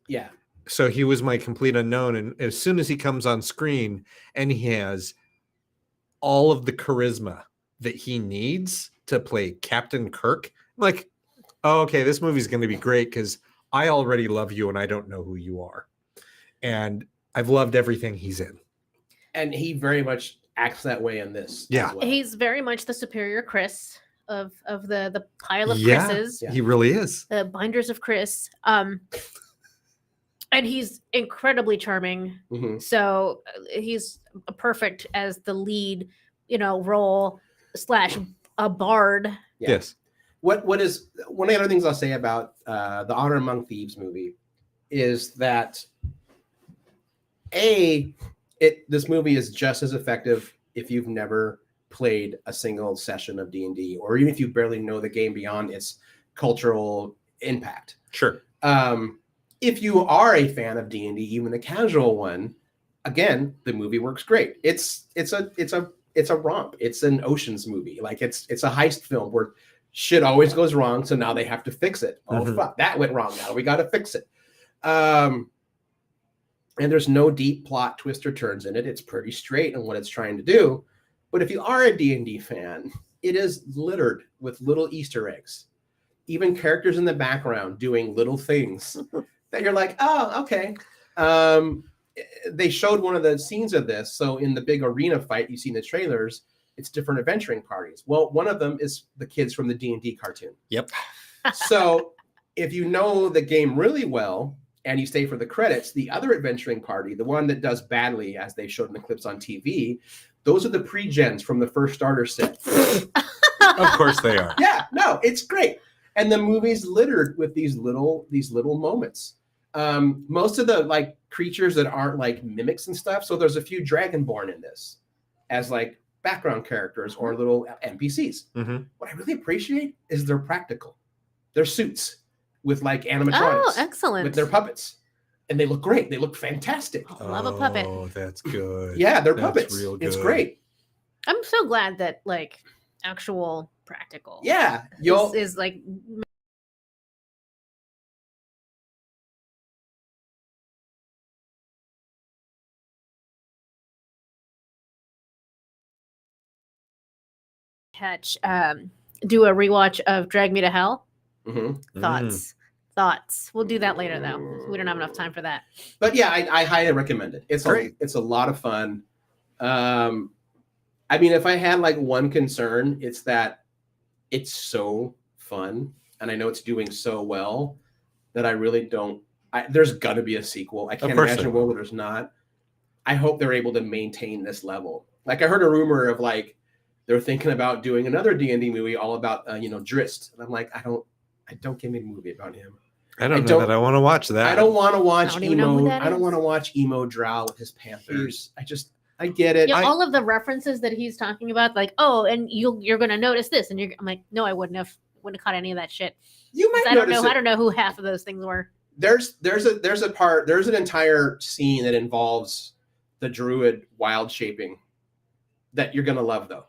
Yeah. So he was my complete unknown. And as soon as he comes on screen and he has all of the charisma that he needs to play Captain Kirk, I'm like, oh, okay, this movie's going to be great because I already love you and I don't know who you are. And I've loved everything he's in. And he very much acts that way in this. Yeah. As well. He's very much the superior Chris of the pile of Yeah, Chris's. he really is. The binders of Chris. And he's incredibly charming. Mm-hmm. So he's perfect as the lead, role / a bard. Yeah. Yes. What is one of the other things I'll say about the Honor Among Thieves movie is that this movie is just as effective if you've never played a single session of D&D, or even if you barely know the game beyond its cultural impact. Sure. If you are a fan of D&D, even a casual one, again, the movie works great. It's a romp. It's an Ocean's movie. Like it's a heist film where shit always goes wrong, so now they have to fix it. Oh fuck, that went wrong. Now we got to fix it. And there's no deep plot twist or turns in it. It's pretty straight in what it's trying to do. But if you are a D&D fan, it is littered with little Easter eggs. Even characters in the background doing little things that you're like, oh, okay. They showed one of the scenes of this. So in the big arena fight you see in the trailers, it's different adventuring parties. Well, one of them is the kids from the D&D cartoon. Yep. So if you know the game really well and you stay for the credits, the other adventuring party, the one that does badly, as they showed in the clips on TV, those are the pre-gens from the first starter set. Of course they are. Yeah, no, it's great. And the movie's littered with these little moments. Most of the creatures that aren't like mimics and stuff. So there's a few Dragonborn in this as like background characters or little NPCs. Mm-hmm. What I really appreciate is they're practical. They're suits with like animatronics. Oh, excellent. With their puppets. And they look great. They look fantastic. Oh, love a puppet. Oh, that's good. Yeah, they're That's puppets. real good. It's great. I'm so glad that actual practical. Yeah. Is like do a rewatch of Drag Me to Hell. Mm-hmm. Thoughts. We'll do that later though. We don't have enough time for that. But yeah, I highly recommend it. It's great. It's a lot of fun. I mean, if I had one concern, it's that it's so fun, and I know it's doing so well that I really don't. There's got to be a sequel. I can't imagine a world where there's not. I hope they're able to maintain this level. I heard a rumor of they're thinking about doing another D&D movie all about Drist, and I'm like, I don't give me a movie about him. I don't know that I want to watch that. I don't want to watch emo. I don't want to watch emo Drow with his Panthers. I get it. Yeah, all of the references that he's talking about, and you're going to notice this, and I'm like, no, I wouldn't have caught any of that shit. You might. I don't know who half of those things were. There's an entire scene that involves the druid wild shaping that you're gonna love though.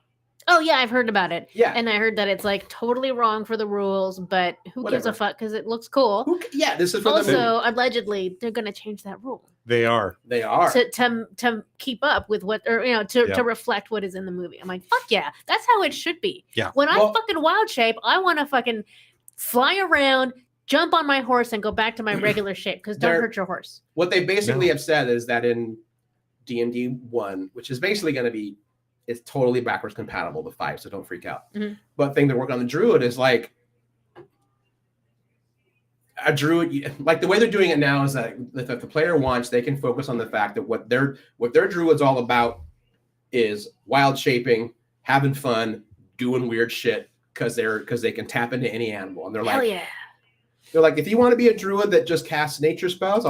Oh yeah, I've heard about it. Yeah, and I heard that it's totally wrong for the rules, but who gives a fuck because it looks cool. This is for also allegedly they're gonna change that rule. They are to keep up with what, or to reflect what is in the movie. I'm like, fuck yeah, that's how it should be. Yeah. When I fucking wild shape, I want to fucking fly around, jump on my horse, and go back to my regular shape. Because don't hurt your horse. What they basically have said is that in D&D 1, which is basically going to be, it's totally backwards compatible with 5, so don't freak out. Mm-hmm. But the thing that work on the druid is a druid, the way they're doing it now is that if the player wants, they can focus on the fact that what their druid's all about is wild shaping, having fun, doing weird shit because they can tap into any animal. And they're hell yeah. They're like, if you want to be a druid that just casts nature spells,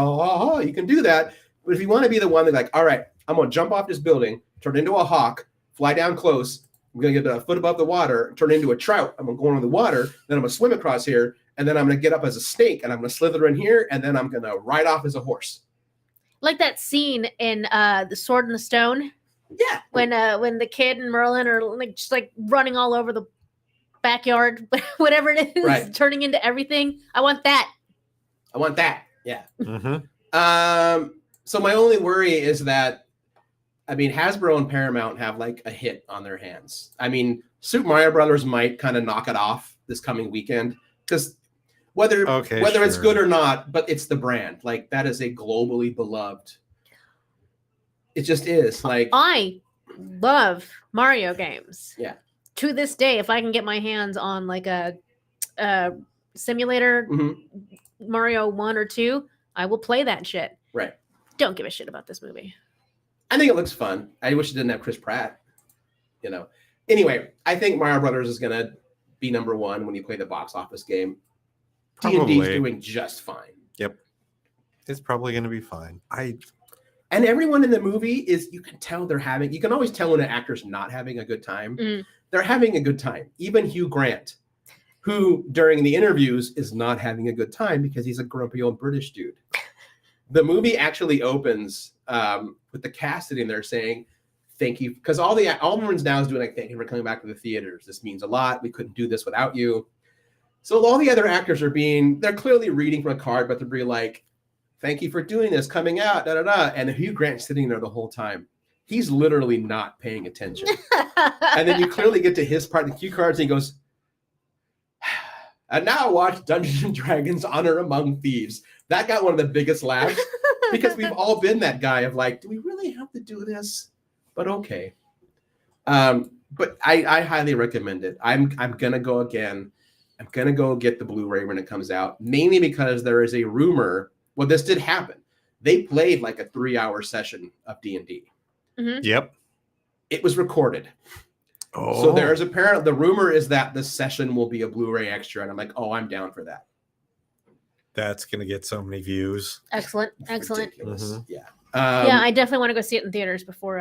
you can do that. But if you want to be the one that all right, I'm gonna jump off this building, turn into a hawk, fly down close. I'm gonna get a foot above the water, turn into a trout. I'm gonna go into the water, then I'm gonna swim across here, and then I'm going to get up as a snake, and I'm going to slither in here, and then I'm going to ride off as a horse. Like that scene in The Sword and the Stone. Yeah. When the kid and Merlin are like just like running all over the backyard, whatever it is, Right. turning into everything. I want that. Yeah. Mm-hmm. So my only worry is that, I mean, Hasbro and Paramount have like a hit on their hands. I mean, Super Mario Brothers might kind of knock it off this coming weekend, because whether it's good or not, but it's the brand. Like, that is a globally beloved. It just is. Like, I love Mario games. Yeah. To this day, if I can get my hands on like a simulator Mario 1 or 2, I will play that shit. Right. Don't give a shit about this movie. I think it looks fun. I wish it didn't have Chris Pratt. You know. Anyway, I think Mario Brothers is gonna be number one when you play the box office game. D&D's doing just fine. Yep. It's probably going to be fine. And everyone in the movie you can tell they're having, you can always tell when an actor's not having a good time. They're having a good time. Even Hugh Grant, who during the interviews is not having a good time because he's a grumpy old British dude. The movie actually opens with the cast sitting there saying, thank you. Because all everyone's now is doing like, thank you for coming back to the theaters. This means a lot. We couldn't do this without you. So all the other actors they're clearly reading from a card, but they're being like, thank you for doing this, coming out, da da da. And Hugh Grant's sitting there the whole time. He's literally not paying attention. And then you clearly get to his part in the cue cards, and he goes, and now watch Dungeons and Dragons Honor Among Thieves. That got one of the biggest laughs, because we've all been that guy of like, do we really have to do this? But okay. But I highly recommend it. I'm gonna go again. I'm gonna go get the Blu-ray when it comes out, mainly because there is a rumor. Well, this did happen. They played like a 3-hour session of D&D. Yep. It was recorded. Oh. So there's the rumor is that the session will be a Blu-ray extra, and I'm like, oh, I'm down for that. That's gonna get so many views. Excellent. Yeah. Yeah, I definitely want to go see it in theaters before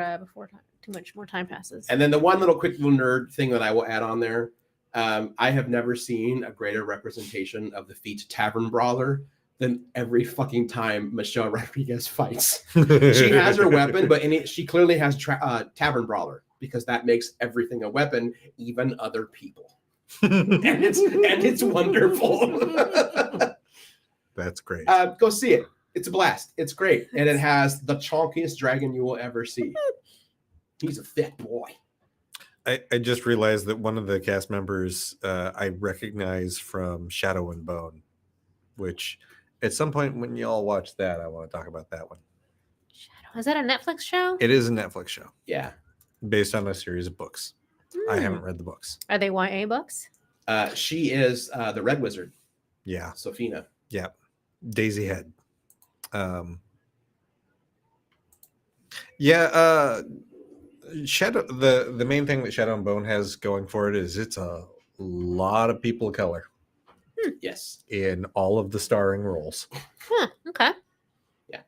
too much more time passes. And then the one little quick little nerd thing that I will add on there, I have never seen a greater representation of the feat tavern brawler than every fucking time Michelle Rodriguez fights. She has her weapon, but she clearly has tavern brawler, because that makes everything a weapon, even other people. and it's wonderful. That's great. Go see it. It's a blast. It's great. And it has the chonkiest dragon you will ever see. He's a thick boy. I just realized that one of the cast members I recognize from Shadow and Bone, which at some point when y'all watch that, I want to talk about that one. Shadow. Is that a Netflix show? It is a Netflix show. Yeah. Based on a series of books. I haven't read the books. Are they YA books? She is the Red Wizard. Yeah. Sophina. Yeah. Daisy Head. Shadow. The main thing that Shadow and Bone has going for it is it's a lot of people of color. Yes. In all of the starring roles. Okay. Yeah.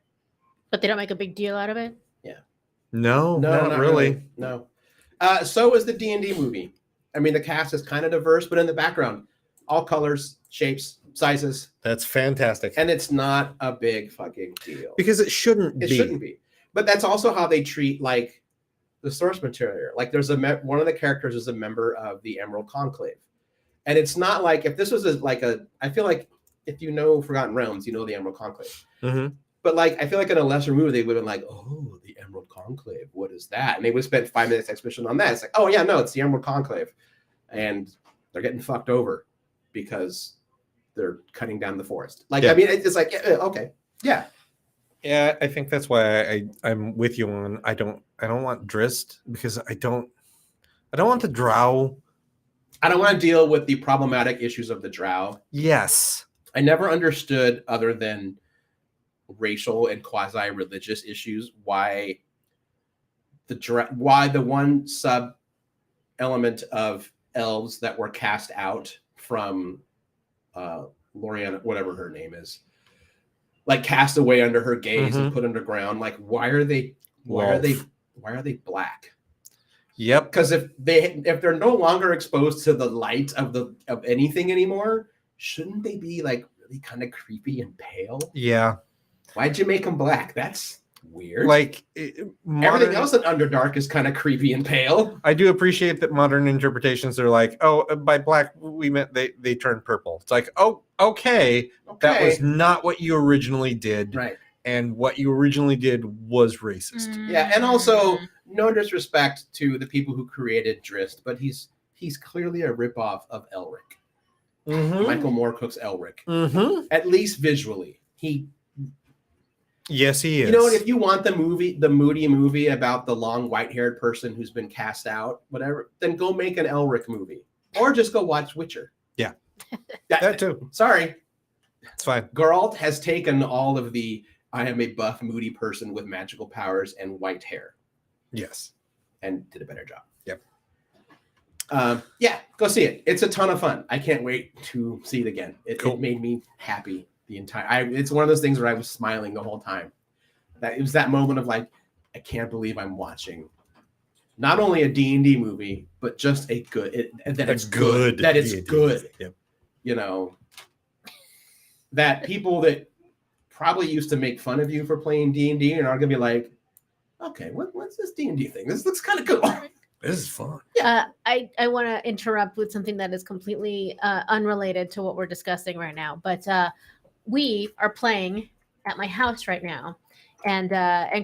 But they don't make a big deal out of it? Yeah. No, not really. No. So is the D&D movie. I mean, the cast is kind of diverse, but in the background, all colors, shapes, sizes. That's fantastic. And it's not a big fucking deal. Because it shouldn't be. It shouldn't be. But that's also how they treat, like, the source material. Like, there's one of the characters is a member of the Emerald Conclave. And it's not like, if this was I feel like if you know Forgotten Realms, you know the Emerald Conclave. Mm-hmm. But like, I feel like in a lesser movie, they would have been like, oh, the Emerald Conclave, what is that? And they would have spent 5 minutes exposition on that. It's like, oh yeah, no, it's the Emerald Conclave. And they're getting fucked over because they're cutting down the forest. Like, yeah. I mean, it's like, okay. Yeah. Yeah, I think that's why I'm with you on I don't want Drizzt, because I don't want the Drow. I don't want to deal with the problematic issues of the Drow. Yes. I never understood, other than racial and quasi-religious issues, why the one sub element of elves that were cast out from Loriana, whatever her name is, like cast away under her gaze and put underground. Like, why are they black? Yep. Because if they're no longer exposed to the light of anything anymore, shouldn't they be like really kind of creepy and pale? Yeah. Why'd you make them black? That's weird. Like Everything else in Underdark is kind of creepy and pale. I do appreciate that modern interpretations are like, oh, by black we meant they turned purple. It's like, oh, okay, that was not what you originally did, right. And what you originally did was racist. Yeah, and also no disrespect to the people who created Drizzt, but he's clearly a ripoff of Elric. Mm-hmm. Michael Moorcook's Elric. Mm-hmm. At least visually, Yes, he is. You know what? If you want the moody movie about the long white-haired person who's been cast out, whatever, then go make an Elric movie, or just go watch Witcher. Yeah, that too. Sorry, it's fine. Geralt has taken all of the I am a buff, moody person with magical powers and white hair. Yes, and did a better job. Yep. Yeah, go see it. It's a ton of fun. I can't wait to see it again. It made me happy. It's one of those things where I was smiling the whole time. That it was that moment of like, I can't believe I'm watching not only a D&D movie, but just a good. That it's good. That it's good. Yep. You know, that people that probably used to make fun of you for playing D&D and are gonna be like, okay, what's this D&D thing? This looks kind of cool. This is fun. I want to interrupt with something that is completely unrelated to what we're discussing right now, but. We are playing at my house right now, and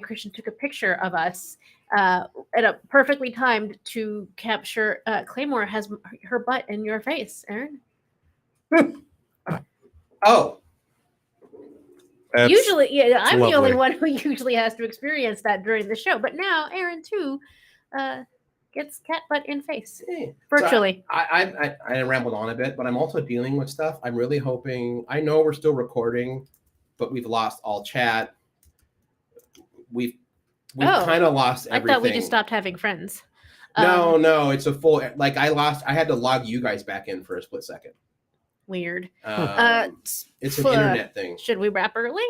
Christian took a picture of us at a perfectly timed to capture. Claymore has her butt in your face, Aaron. Oh, usually, yeah, I'm lovely. the only one who usually has to experience that during the show, but now Aaron too gets cat butt in face virtually. So I rambled on a bit, but I'm also dealing with stuff. I'm really hoping. I know we're still recording, but we've lost all chat. We've kind of lost everything. I thought we just stopped having friends. No, it's a full. Like I had to log you guys back in for a split second. Weird. It's an internet thing. Should we wrap early?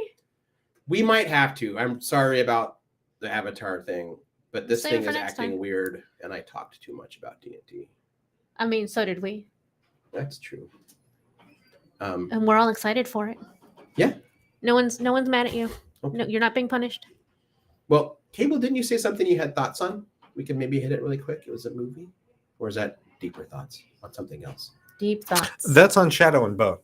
We might have to. I'm sorry about the Avatar thing. But this thing is acting weird, and I talked too much about D&D. I mean, so did we. That's true. And we're all excited for it. Yeah. No one's mad at you. Okay. No, you're not being punished. Well, Cable, didn't you say something you had thoughts on? We can maybe hit it really quick. It was a movie, or is that deeper thoughts on something else? Deep thoughts. That's on Shadow and Bone,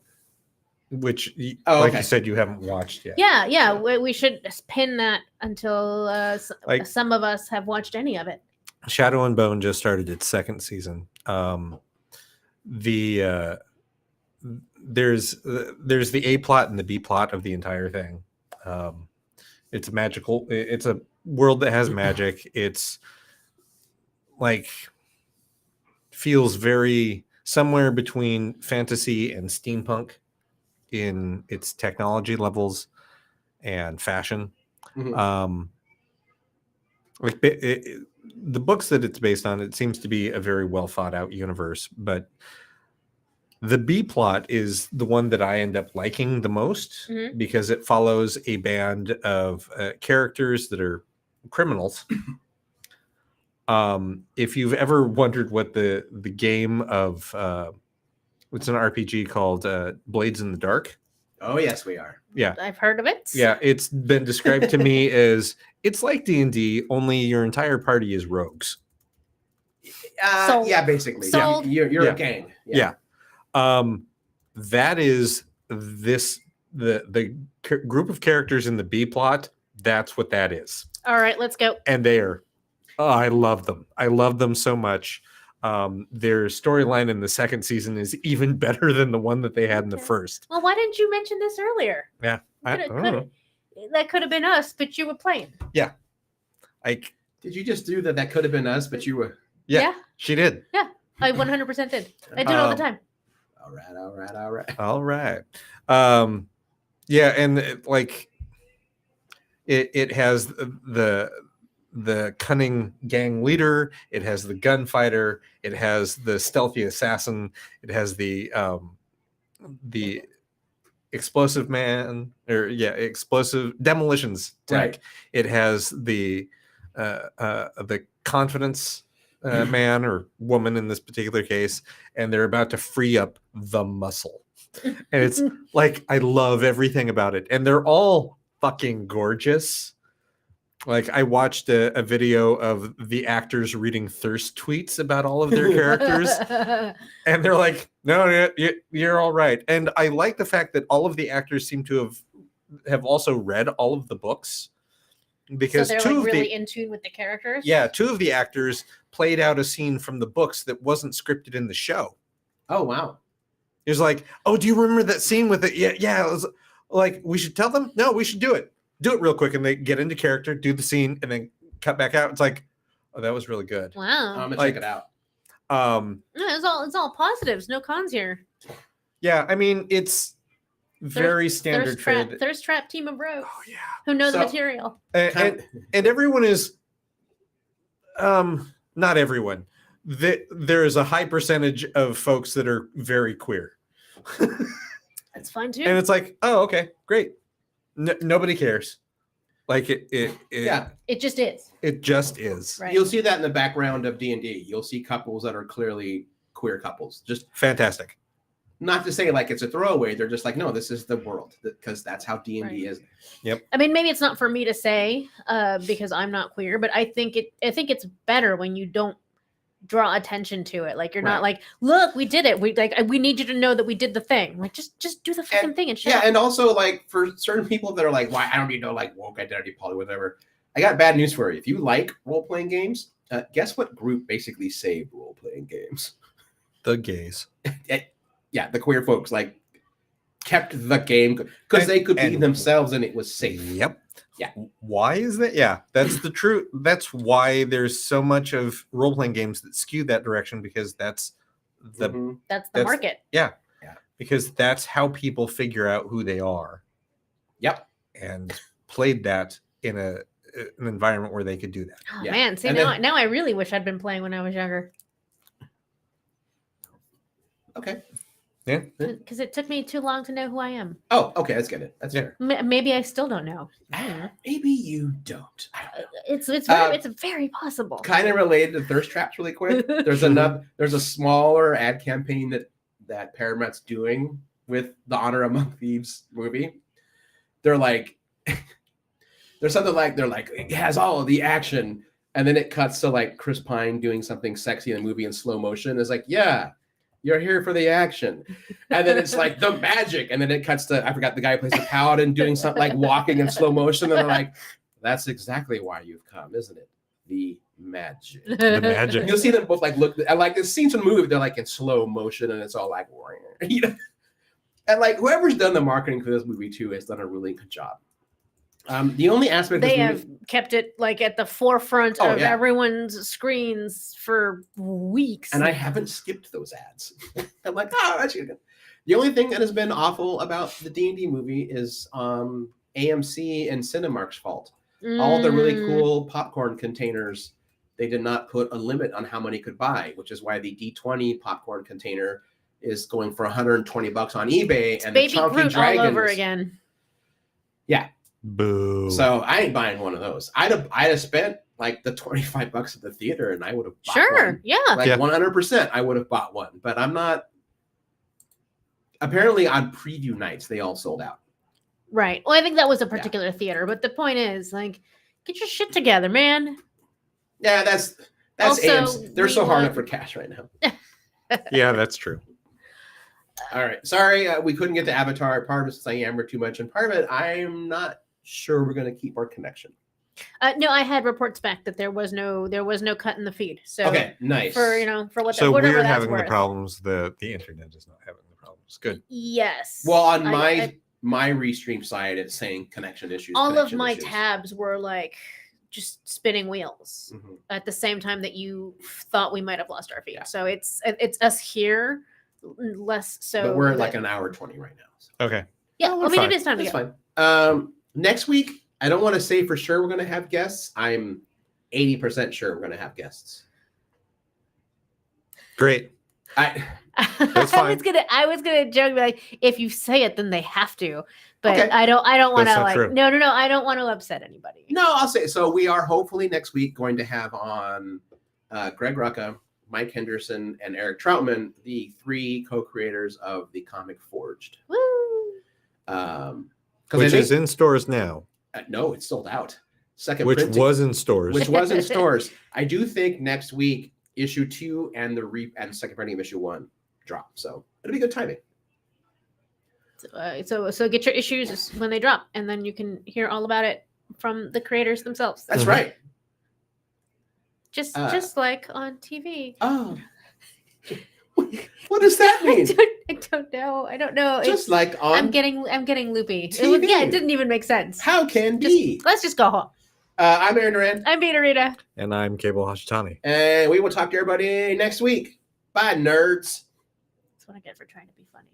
which, like you said, you haven't watched yet. Yeah. We should pin that until some of us have watched any of it. Shadow and Bone just started its second season. There's the A plot and the B plot of the entire thing. It's magical. It's a world that has magic. It's like feels very somewhere between fantasy and steampunk in its technology levels and fashion. Mm-hmm. The books that it's based on, it seems to be a very well thought out universe, but the B plot is the one that I end up liking the most, mm-hmm. because it follows a band of characters that are criminals. If you've ever wondered what the game of it's an RPG called Blades in the Dark. Oh yes, we are. Yeah, I've heard of it. Yeah, it's been described to me as it's like D&D, only your entire party is rogues. Yeah, basically. Sold. Yeah, you're a gang. Yeah. That is the group of characters in the B plot. That's what that is. All right, let's go. And they are. Oh, I love them. I love them so much. Their storyline in the second season is even better than the one that they had in the first. Well, why didn't you mention this earlier? Yeah, I don't know. That could have been us, but you were playing. Yeah. Did you just do that? That could have been us, but you were. Yeah, she did. Yeah, I 100% did. I do it all the time. All right. Yeah, and it has the cunning gang leader, it has the gunfighter, it has the stealthy assassin, it has the explosive man, explosive demolitions tech. Right. It has the confidence man or woman in this particular case, and they're about to free up the muscle. And it's like, I love everything about it. And they're all fucking gorgeous. Like, I watched a video of the actors reading thirst tweets about all of their characters. And they're like, no, you're all right. And I like the fact that all of the actors seem to have also read all of the books. Because so they're like really in tune with the characters. Yeah, two of the actors played out a scene from the books that wasn't scripted in the show. Oh, wow. It was like, oh, do you remember that scene with it? Yeah. It was like, we should tell them? No, we should do it. Do it real quick. And they get into character, do the scene, and then cut back out. It's like, oh, that was really good. Wow. I'm going to check it out. No, it's all positives, no cons here. Yeah, I mean, it's very standard thirst trap team of bros. Oh, yeah. Who knows the material. And everyone is, not everyone. There is a high percentage of folks that are very queer. That's fine too. And it's like, oh, okay, great. Nobody cares. Like yeah, it just is. It just is. Right. You'll see that in the background of D&D. You'll see couples that are clearly queer couples. Just fantastic. Not to say like it's a throwaway. They're just like, no, this is the world because that's how D&D is. Yep. I mean, maybe it's not for me to say because I'm not queer, but I think it's better when you don't draw attention to it. Like you're not like, look, we did it. We need you to know that we did the thing. Like just do the fucking thing and shit. Yeah, and also like for certain people that are like, why I don't need no like woke identity poly, whatever. I got bad news for you. If you like role playing games, guess what group basically saved role playing games? The gays. Yeah, the queer folks like kept the game because they could be themselves and it was safe. Yep. Yeah. Why is that? Yeah, that's the truth. That's why there's so much of role-playing games that skew that direction because that's the market. Yeah. Because that's how people figure out who they are. Yep. And played that in an environment where they could do that. Oh man, see now I really wish I'd been playing when I was younger. Okay. Yeah. Because it took me too long to know who I am. Oh, okay. Let's get it. That's fair. Maybe I still don't know. Maybe you don't. I don't know. It's very possible. Kind of related to thirst traps, really quick. There's a smaller ad campaign that Paramount's doing with the Honor Among Thieves movie. They're like, there's something like it has all of the action, and then it cuts to like Chris Pine doing something sexy in the movie in slow motion. It's like, yeah. You're here for the action. And then it's like the magic. And then it cuts to, I forgot the guy who plays the paladin doing something like walking in slow motion. And they're like, that's exactly why you've come, isn't it? The magic. The magic. You'll see them both like look, and like the scenes in the movie, they're like in slow motion and it's all like, you know? And like whoever's done the marketing for this movie too has done a really good job. The only aspect they have kept it like at the forefront of everyone's screens for weeks, and I haven't skipped those ads. I'm like, oh, that's good. The only thing that has been awful about the D&D movie is AMC and Cinemark's fault. All the really cool popcorn containers, they did not put a limit on how many could buy, which is why the D20 popcorn container is going for $120 on eBay, it's and Baby the Chunky Groot Dragon all over again. Yeah. Boo. So I ain't buying one of those. I'd have spent like the $25 at the theater and I would have bought one. Yeah. Like 100% I would have bought one. But I'm not. Apparently on preview nights, they all sold out. Right. Well, I think that was a particular theater. But the point is, like, get your shit together, man. Yeah, that's also, AMC. They're so hard up for cash right now. Yeah, that's true. All right. Sorry, we couldn't get to Avatar. Part of it is I yammer too much. And part of it, I'm not sure we're going to keep our connection. No, I had reports back that there was no cut in the feed. So okay, nice. For for what. So whatever we're that's having worth. the problems. The internet is not having the problems. Good. Yes. Well, on my restream side, it's saying connection issues. All of my tabs were like just spinning wheels at the same time that you thought we might have lost our feed. Yeah. So it's us here, less so. But we're at like an hour 20 right now. So. Okay. Yeah, I mean it is time to go. Fine. Next week, I don't want to say for sure we're going to have guests. I'm 80% sure we're going to have guests. Great. That's fine. I was gonna joke like if you say it, then they have to. But okay. I don't want to like true. No. I don't want to upset anybody. No, I'll say so. We are hopefully next week going to have on Greg Rucka, Mike Henderson, and Eric Troutman, the 3 co-creators of the comic Forged. Woo! Which is in stores now. No, it's sold out. Second Which printing, was in stores. which was in stores. I do think next week issue 2 and the second printing of issue 1 drop. So it'll be good timing. So get your issues when they drop, and then you can hear all about it from the creators themselves. That's right. Just like on TV. Oh. What does that mean? I don't know. I don't know. Just like on I'm getting loopy. TV. Yeah, it didn't even make sense. How can be? Let's just go home. I'm Aaron Duran. I'm Beta Rita. And I'm Cable Hashitani. And we will talk to everybody next week. Bye, nerds. That's what I get for trying to be funny.